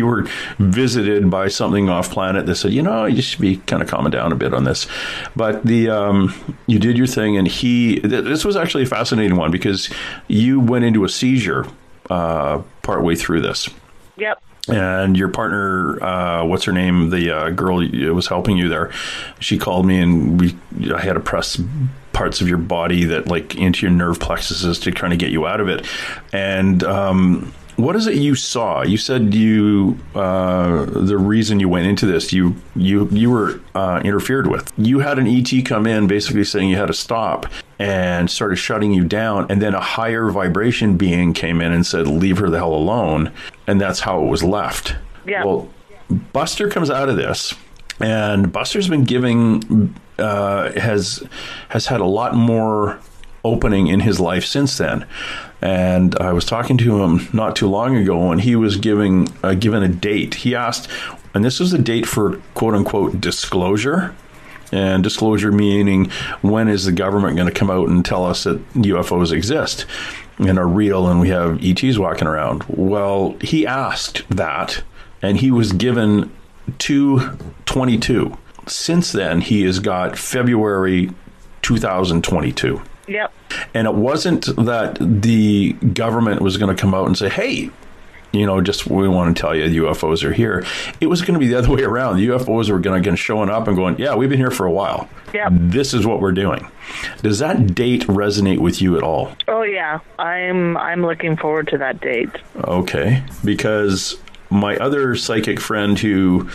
Speaker 2: were visited by something off planet that said, you should be kind of calming down a bit on this. But you did your thing, and this was actually a fascinating one, because you went into a seizure partway through this.
Speaker 3: Yep.
Speaker 2: And your partner, what's her name? The girl who was helping you there, she called me, and I had to press parts of your body that into your nerve plexuses to try to get you out of it. And what is it you saw? You said the reason you went into this, you were interfered with. You had an ET come in basically saying you had to stop, and started shutting you down. And then a higher vibration being came in and said, leave her the hell alone. And that's how it was left.
Speaker 3: Yeah.
Speaker 2: Well, Buster comes out of this, and Buster's been giving, has had a lot more opening in his life since then. And I was talking to him not too long ago, and he was given a date. He asked, and this was a date for quote unquote disclosure. And disclosure meaning, when is the government going to come out and tell us that UFOs exist and are real and we have ETs walking around? Well, he asked that, and he was given 2/22. Since then, he has got February 2022.
Speaker 3: Yep.
Speaker 2: And it wasn't that the government was going to come out and say, hey, we want to tell you UFOs are here. It was going to be the other way around. The UFOs were going to showing up and going, yeah, we've been here for a while.
Speaker 3: Yep.
Speaker 2: This is what we're doing. Does that date resonate with you at all?
Speaker 3: Oh, yeah. I'm looking forward to that date.
Speaker 2: Okay. Because my other psychic friend who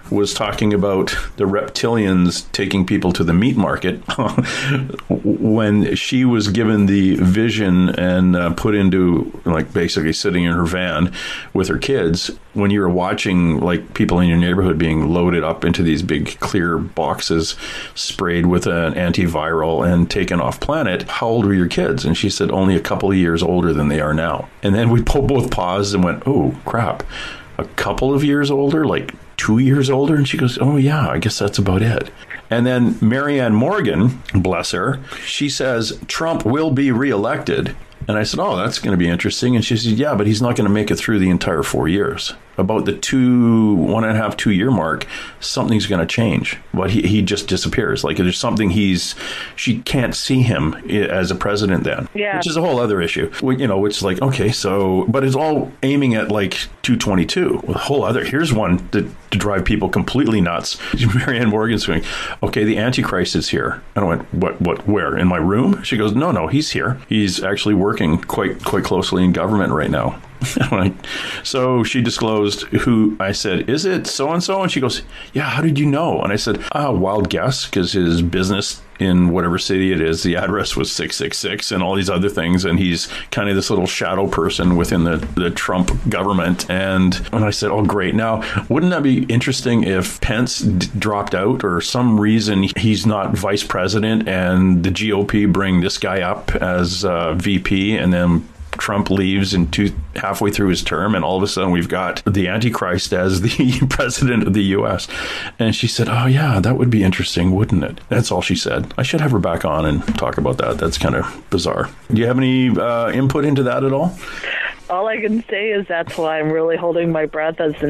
Speaker 2: was talking about the reptilians taking people to the meat market when she was given the vision and put into, like, basically sitting in her van with her kids. When you were watching, like, people in your neighborhood being loaded up into these big clear boxes sprayed with an antiviral and taken off planet, how old were your kids? And she said only a couple of years older than they are now. And then we both paused and went, oh crap, a couple of years older, like 2 years older? And she goes, oh yeah, I guess that's about it. And then Marianne Morgan, bless her, she says Trump will be reelected. And I said, oh, that's going to be interesting. And she said, yeah, but he's not going to make it through the entire 4 years. About the 1.5, 2 year mark, something's going to change. But he just disappears. Like, there's something she can't see him as a president then.
Speaker 3: Yeah.
Speaker 2: Which is a whole other issue. You know, which, like, okay, so, but it's all aiming at like 222. A whole other, here's one to drive people completely nuts. Marianne Morgan's going, okay, the Antichrist is here. And I went, what, where? In my room? She goes, no, he's here. He's actually working quite closely in government right now. So she disclosed who. I said, is it so-and-so? And she goes, yeah, how did you know? And I said, wild guess, because his business in whatever city it is, the address was 666 and all these other things. And he's kind of this little shadow person within the Trump government. And I said, oh, great. Now, wouldn't that be interesting if Pence dropped out or some reason he's not vice president and the GOP bring this guy up as VP and then Trump leaves halfway through his term, and all of a sudden we've got the Antichrist as the president of the U.S. And she said, oh, yeah, that would be interesting, wouldn't it? That's all she said. I should have her back on and talk about that. That's kind of bizarre. Do you have any input into that at all?
Speaker 3: All I can say is that's why I'm really holding my breath as the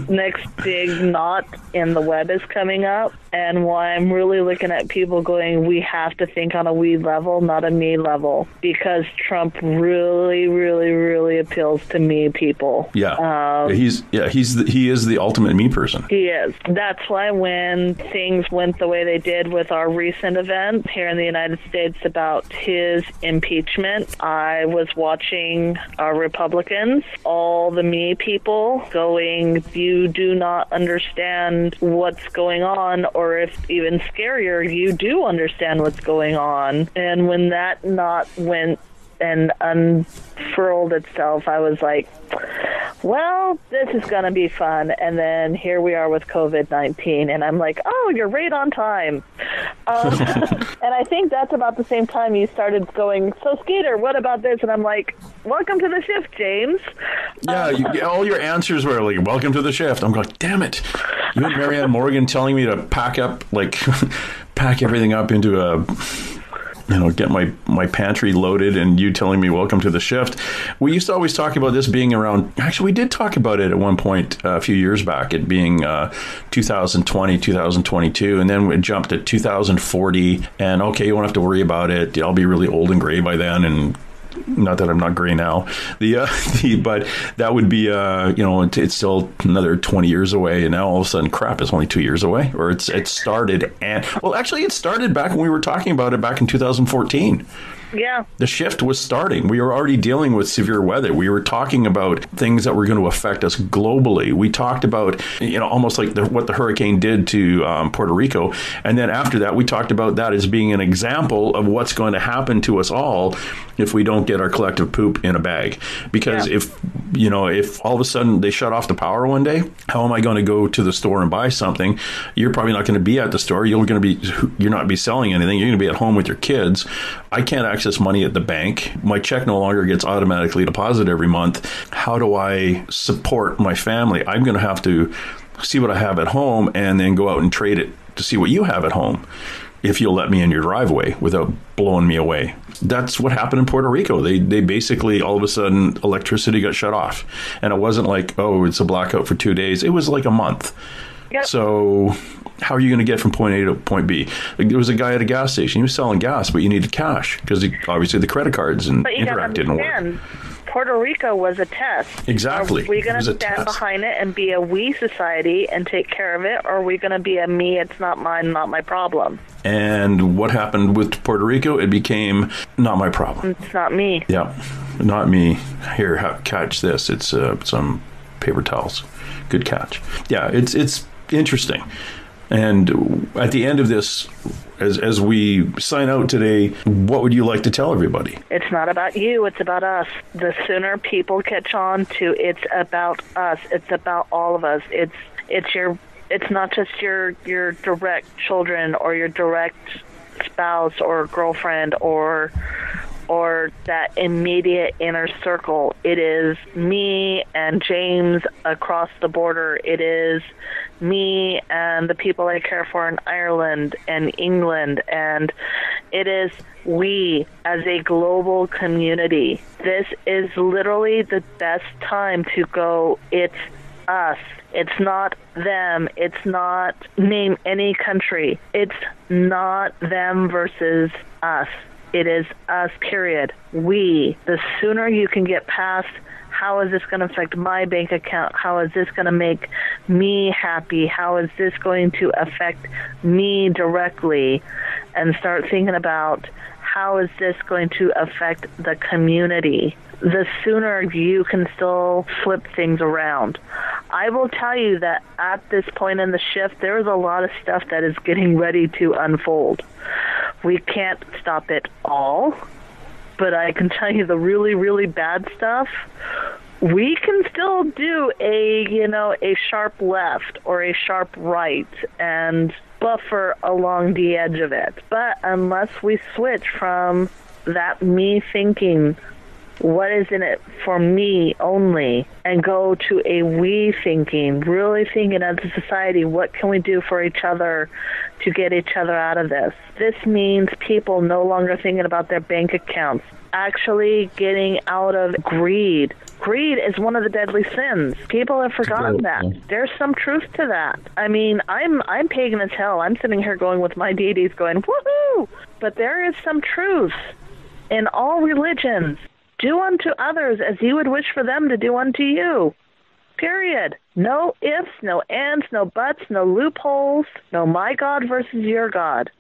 Speaker 3: next big knot in the web is coming up, and why I'm really looking at people going, we have to think on a we level, not a me level, because Trump really, really, really appeals to me people.
Speaker 2: Yeah, he is the ultimate me person.
Speaker 3: He is. That's why when things went the way they did with our recent event here in the United States about his impeachment, I was watching our Republicans, all the me people going, you do not understand what's going on, or if even scarier, you do understand what's going on. And when that knot went and unfurled itself, I was like, well, this is going to be fun. And then here we are with COVID-19, and I'm like, oh, you're right on time. And I think that's about the same time you started going, so Skeeter, what about this? And I'm like, welcome to the shift, James.
Speaker 2: Yeah, all your answers were like, welcome to the shift. I'm going, damn it. You and Marianne Morgan telling me to pack everything up into a... get my pantry loaded, and you telling me welcome to the shift. We used to always talk about this being around, actually we did talk about it at one point a few years back, it being 2020, 2022, and then it jumped to 2040, and okay, you won't have to worry about it. I'll be really old and gray by then, and not that I'm not gray now. But that would be it's still another 20 years away, and now all of a sudden, crap, it's only 2 years away, or it started, and well, actually, it started back when we were talking about it back in 2014.
Speaker 3: Yeah.
Speaker 2: The shift was starting. We were already dealing with severe weather. We were talking about things that were going to affect us globally. We talked about, almost like what the hurricane did to Puerto Rico. And then after that, we talked about that as being an example of what's going to happen to us all if we don't get our collective poop in a bag. Because if all of a sudden they shut off the power one day, how am I going to go to the store and buy something? You're probably not going to be at the store. You're not be selling anything. You're going to be at home with your kids. I can't access money at the bank. My check no longer gets automatically deposited every month. How do I support my family? I'm going to have to see what I have at home and then go out and trade it to see what you have at home, if you'll let me in your driveway without blowing me away. That's what happened in Puerto Rico. They basically, all of a sudden, electricity got shut off. And it wasn't like, oh, it's a blackout for 2 days. It was like a month. Yep. So how are you going to get from point A to point B? Like, there was a guy at a gas station. He was selling gas, but you needed cash because obviously the credit cards and Interact didn't work.
Speaker 3: Puerto Rico was a test.
Speaker 2: Exactly.
Speaker 3: Are we going to stand behind it and be a we society and take care of it, or are we going to be a me, it's not mine, not my problem?
Speaker 2: And what happened with Puerto Rico? It became not my problem.
Speaker 3: It's not me.
Speaker 2: Yeah, not me. Here, catch this. It's some paper towels. Good catch. Yeah, it's interesting. And at the end of this, as we sign out today, what would you like to tell everybody?
Speaker 3: It's not about you, it's about us. The sooner people catch on to it's about us, it's about all of us. It's not just your direct children or your direct spouse or girlfriend or that immediate inner circle. It is me and James across the border. It is me and the people I care for in Ireland and England. And it is we as a global community. This is literally the best time to go, it's us. It's not them. It's not name any country. It's not them versus us. It is us, period. We. The sooner you can get past how is this going to affect my bank account? How is this going to make me happy? How is this going to affect me directly? And start thinking about how is this going to affect the community? The sooner you can still flip things around. I will tell you that at this point in the shift, there is a lot of stuff that is getting ready to unfold. We can't stop it all, but I can tell you the really, really bad stuff, we can still do a sharp left or a sharp right and buffer along the edge of it. But unless we switch from that me thinking, what is in it for me only, and go to a we thinking, really thinking as a society, what can we do for each other to get each other out of this? This means people no longer thinking about their bank accounts, actually getting out of greed. Greed is one of the deadly sins. People have forgotten that. There's some truth to that. I mean, I'm pagan as hell. I'm sitting here going with my deities going, woohoo! But there is some truth in all religions. Do unto others as you would wish for them to do unto you. Period. No ifs, no ands, no buts, no loopholes, no my God versus your God.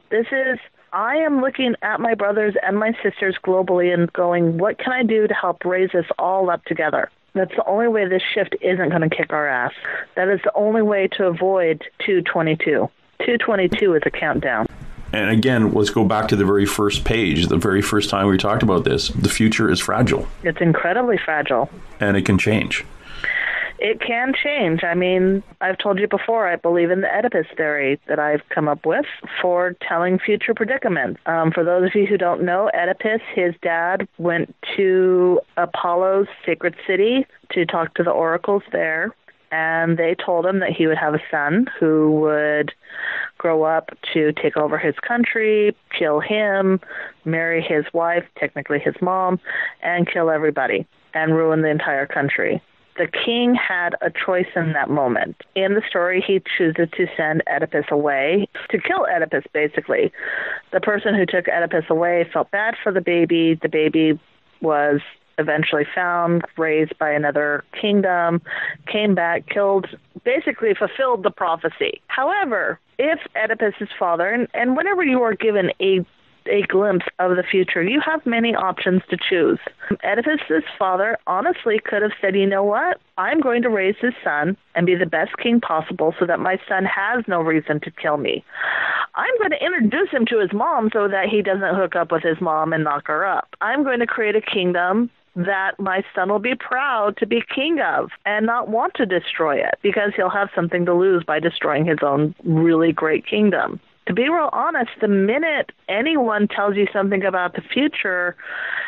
Speaker 3: I am looking at my brothers and my sisters globally and going, what can I do to help raise us all up together? That's the only way this shift isn't going to kick our ass. That is the only way to avoid 222. 222 is a countdown.
Speaker 2: And again, let's go back to the very first page, the very first time we talked about this. The future is fragile.
Speaker 3: It's incredibly fragile.
Speaker 2: And it can change.
Speaker 3: It can change. I mean, I've told you before, I believe in the Oedipus theory that I've come up with for telling future predicaments. For those of you who don't know, Oedipus, his dad, went to Apollo's sacred city to talk to the oracles there. And they told him that he would have a son who would grow up to take over his country, kill him, marry his wife, technically his mom, and kill everybody and ruin the entire country. The king had a choice in that moment. In the story, he chooses to send Oedipus away, to kill Oedipus, basically. The person who took Oedipus away felt bad for the baby. The baby was eventually found, raised by another kingdom, came back, killed, basically fulfilled the prophecy. However, if Oedipus's father, and whenever you are given a glimpse of the future, you have many options to choose. Oedipus's father honestly could have said, you know what? I'm going to raise his son and be the best king possible so that my son has no reason to kill me. I'm going to introduce him to his mom so that he doesn't hook up with his mom and knock her up. I'm going to create a kingdom that my son will be proud to be king of and not want to destroy it because he'll have something to lose by destroying his own really great kingdom. To be real honest, the minute anyone tells you something about the future,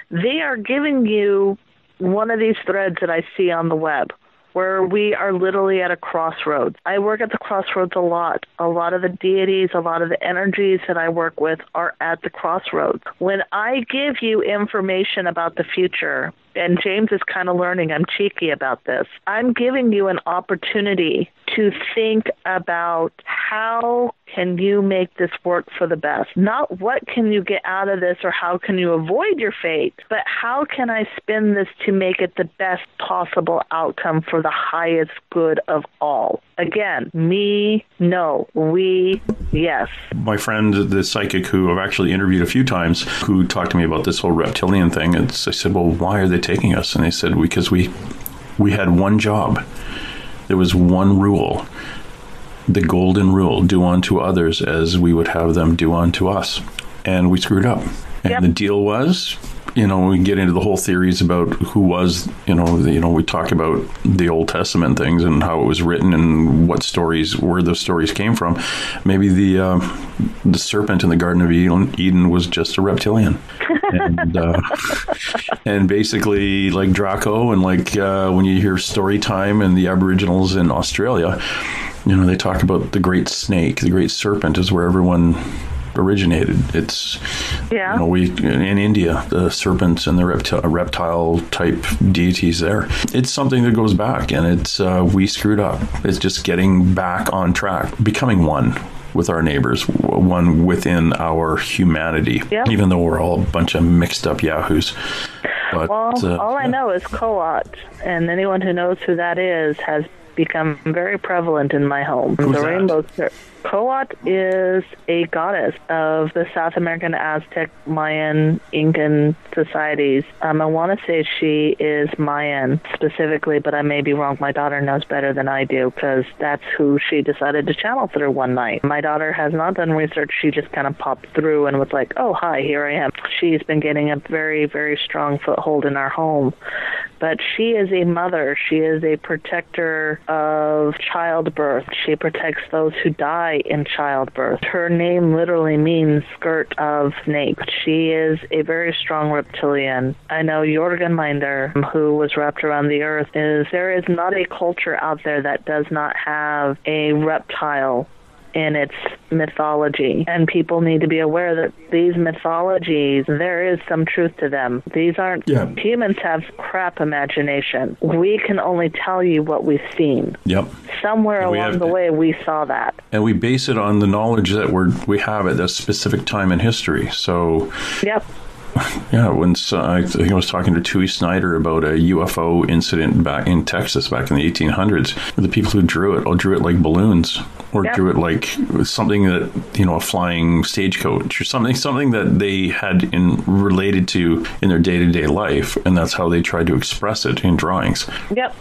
Speaker 3: they are giving you one of these threads that I see on the web where we are literally at a crossroads. I work at the crossroads a lot. A lot of the deities, a lot of the energies that I work with are at the crossroads. When I give you information about the future, and James is kind of learning, I'm cheeky about this, I'm giving you an opportunity to think about how can you make this work for the best. Not what can you get out of this or how can you avoid your fate, but how can I spin this to make it the best possible outcome for the highest good of all. Again, me, no. We, yes.
Speaker 2: My friend, the psychic who I've actually interviewed a few times, who talked to me about this whole reptilian thing, I said, well, why are they taking us? And they said, because we had one job. there was one rule, the golden rule: do unto others as we would have them do unto us. And we screwed up. And the deal was, we get into the whole theories about who was, we talk about the Old Testament things and how it was written and where those stories came from. Maybe the serpent in the Garden of Eden was just a reptilian. And basically like Draco, and like when you hear story time and the Aboriginals in Australia, they talk about the great snake, the great serpent is where everyone originated. It's we in India, the serpents and the reptile type deities there. It's something that goes back, and it's we screwed up. It's just getting back on track, becoming one with our neighbors, one within our humanity, even though we're all a bunch of mixed up yahoos. But,
Speaker 3: all I know is Koat, and anyone who knows who that is has become very prevalent in my home.
Speaker 2: Who's
Speaker 3: the
Speaker 2: that?
Speaker 3: rainbow Koat is a goddess of the South American, Aztec, Mayan, Incan societies. I want to say she is Mayan specifically, but I may be wrong. My daughter knows better than I do, because that's who she decided to channel through one night. My daughter has not done research. She just kind of popped through and was like, oh, hi, here I am. She's been getting a very, very strong foothold in our home. But she is a mother. She is a protector of childbirth. She protects those who die in childbirth. Her name literally means skirt of snake. She is a very strong reptilian. I know Jorgen Minder, who was wrapped around the earth, there is not a culture out there that does not have a reptile in its mythology, and people need to be aware that these mythologies, there is some truth to them. These aren't humans have crap imagination. We can only tell you what we've seen. Somewhere along the way we saw that, and
Speaker 2: we base it on the knowledge that we have at this specific time in history. So when I think I was talking to Tui Snyder about a UFO incident back in Texas back in the 1800s. The people who drew it like balloons, or drew it like something that, a flying stagecoach or something that they had related to in their day-to-day life, and that's how they tried to express it in drawings.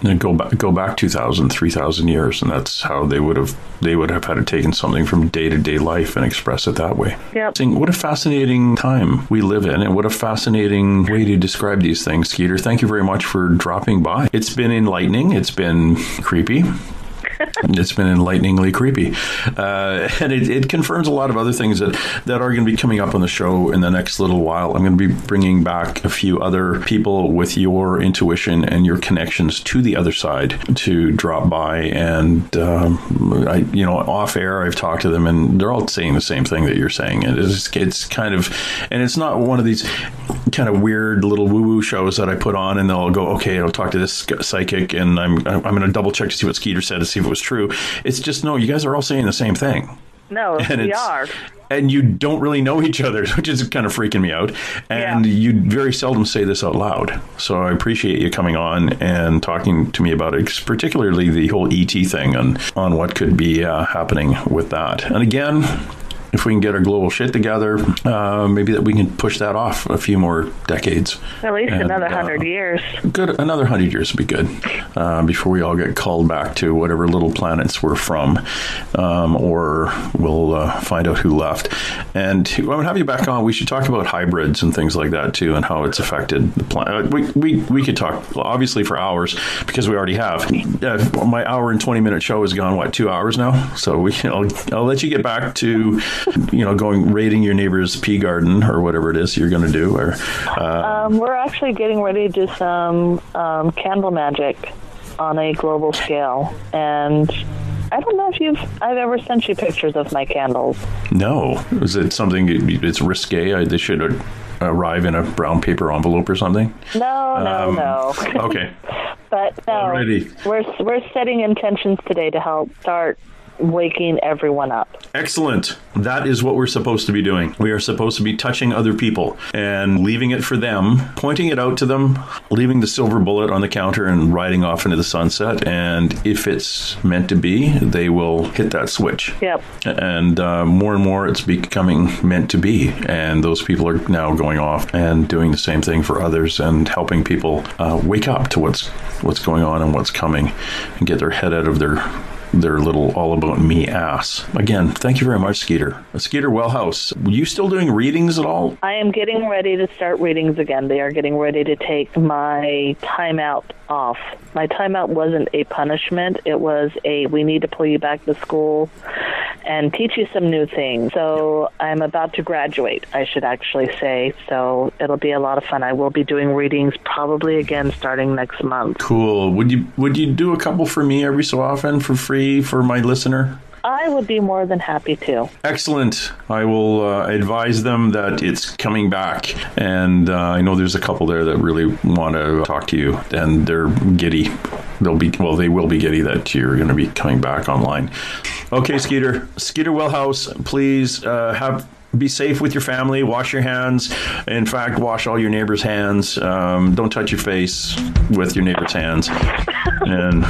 Speaker 2: And go back 2,000, 3,000 years, and that's how they would have had to taken something from day-to-day life and express it that way. What a fascinating time we live in, and what a fascinating way to describe these things, Skeeter. Thank you very much for dropping by. It's been enlightening. It's been creepy. It's been enlighteningly creepy. And it confirms a lot of other things that are going to be coming up on the show in the next little while. I'm going to be bringing back a few other people with your intuition and your connections to the other side to drop by. And, off air, I've talked to them, and they're all saying the same thing that you're saying. It's kind of, and it's not one of these kind of weird little woo-woo shows that I put on, and they'll go, okay, I'll talk to this psychic, and I'm going to double check to see what Skeeter said to see if it was true. It's just, no, you guys are all saying the same thing.
Speaker 3: No, we are.
Speaker 2: And you don't really know each other, which is kind of freaking me out. And you very seldom say this out loud. So I appreciate you coming on and talking to me about it, particularly the whole ET thing on what could be happening with that. And again, if we can get our global shit together, maybe that we can push that off a few more decades.
Speaker 3: At least another 100 years.
Speaker 2: Good, another 100 years would be good before we all get called back to whatever little planets we're from, or we'll find out who left. And when I have you back on, we should talk about hybrids and things like that too, and how it's affected the planet. We could talk obviously for hours, because we already have. My hour and 20-minute show has gone 2 hours now, so I'll let you get back to going raiding your neighbor's pea garden or whatever it is you're going to do. Or
Speaker 3: we're actually getting ready to do some candle magic on a global scale, and I don't know if I've ever sent you pictures of my candles.
Speaker 2: No. Is it something it's risque? They should arrive in a brown paper envelope or something?
Speaker 3: No.
Speaker 2: Okay.
Speaker 3: But no, we're setting intentions today to help start waking everyone up.
Speaker 2: Excellent. That is what we're supposed to be doing. We are supposed to be touching other people and leaving it for them, pointing it out to them, leaving the silver bullet on the counter and riding off into the sunset. And if it's meant to be, they will hit that switch.
Speaker 3: Yep.
Speaker 2: And more it's becoming meant to be. And those people are now going off and doing the same thing for others and helping people wake up to what's going on and what's coming and get their head out of their little all about me ass. Again, thank you very much, Skeeter. Skeeter Welhouse, are you still doing readings at all?
Speaker 3: I am getting ready to start readings again. They are getting ready to take my timeout off. My timeout wasn't a punishment. It was we need to pull you back to school and teach you some new things. So I'm about to graduate, I should actually say. So it'll be a lot of fun. I will be doing readings probably again starting next month.
Speaker 2: Cool. Would you do a couple for me every so often for free for my listener?
Speaker 3: I would be more than happy to.
Speaker 2: Excellent. I will advise them that it's coming back. And I know there's a couple there that really want to talk to you, and they're giddy. They will be giddy that you're going to be coming back online. Okay, Skeeter Welhouse, please be safe with your family. Wash your hands. In fact, wash all your neighbors' hands. Don't touch your face with your neighbors' hands. And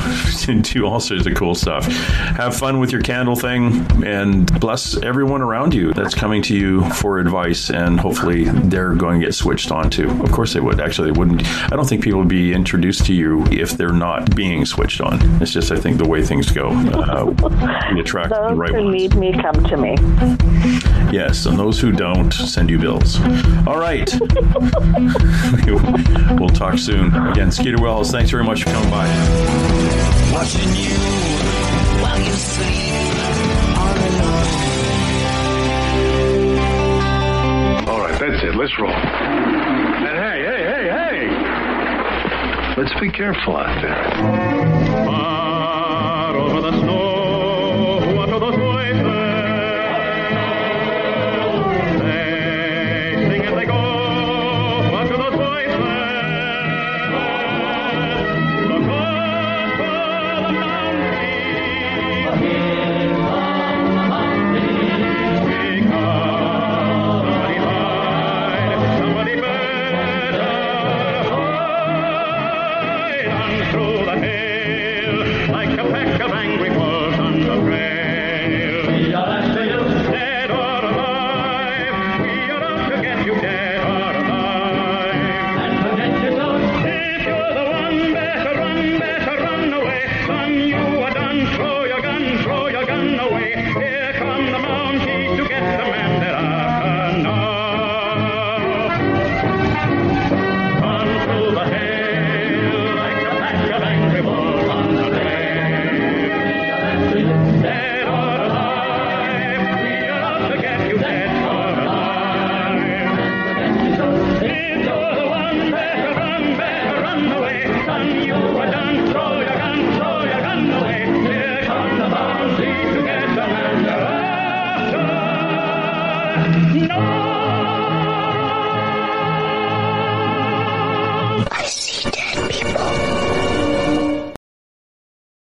Speaker 2: do all sorts of cool stuff. Have fun with your candle thing, and bless everyone around you that's coming to you for advice, and hopefully they're going to get switched on to. Of course they would. Actually, they wouldn't. I don't think people would be introduced to you if they're not being switched on. It's just, I think, the way things go. We attract the right ones.
Speaker 3: Those who need me come to me.
Speaker 2: Yes, and those who don't, send you bills. All right. We'll talk soon. Again, Skeeter Wells, thanks very much for coming by.
Speaker 4: Watching you while you sleep on and on.
Speaker 5: All right, that's it. Let's roll. And hey. Let's be careful out there.
Speaker 6: Far over the snow, what are those voices? They sing as they go. What are those voices? The call from the mountain. Because somebody better hide. And through the hail, like a pack of angry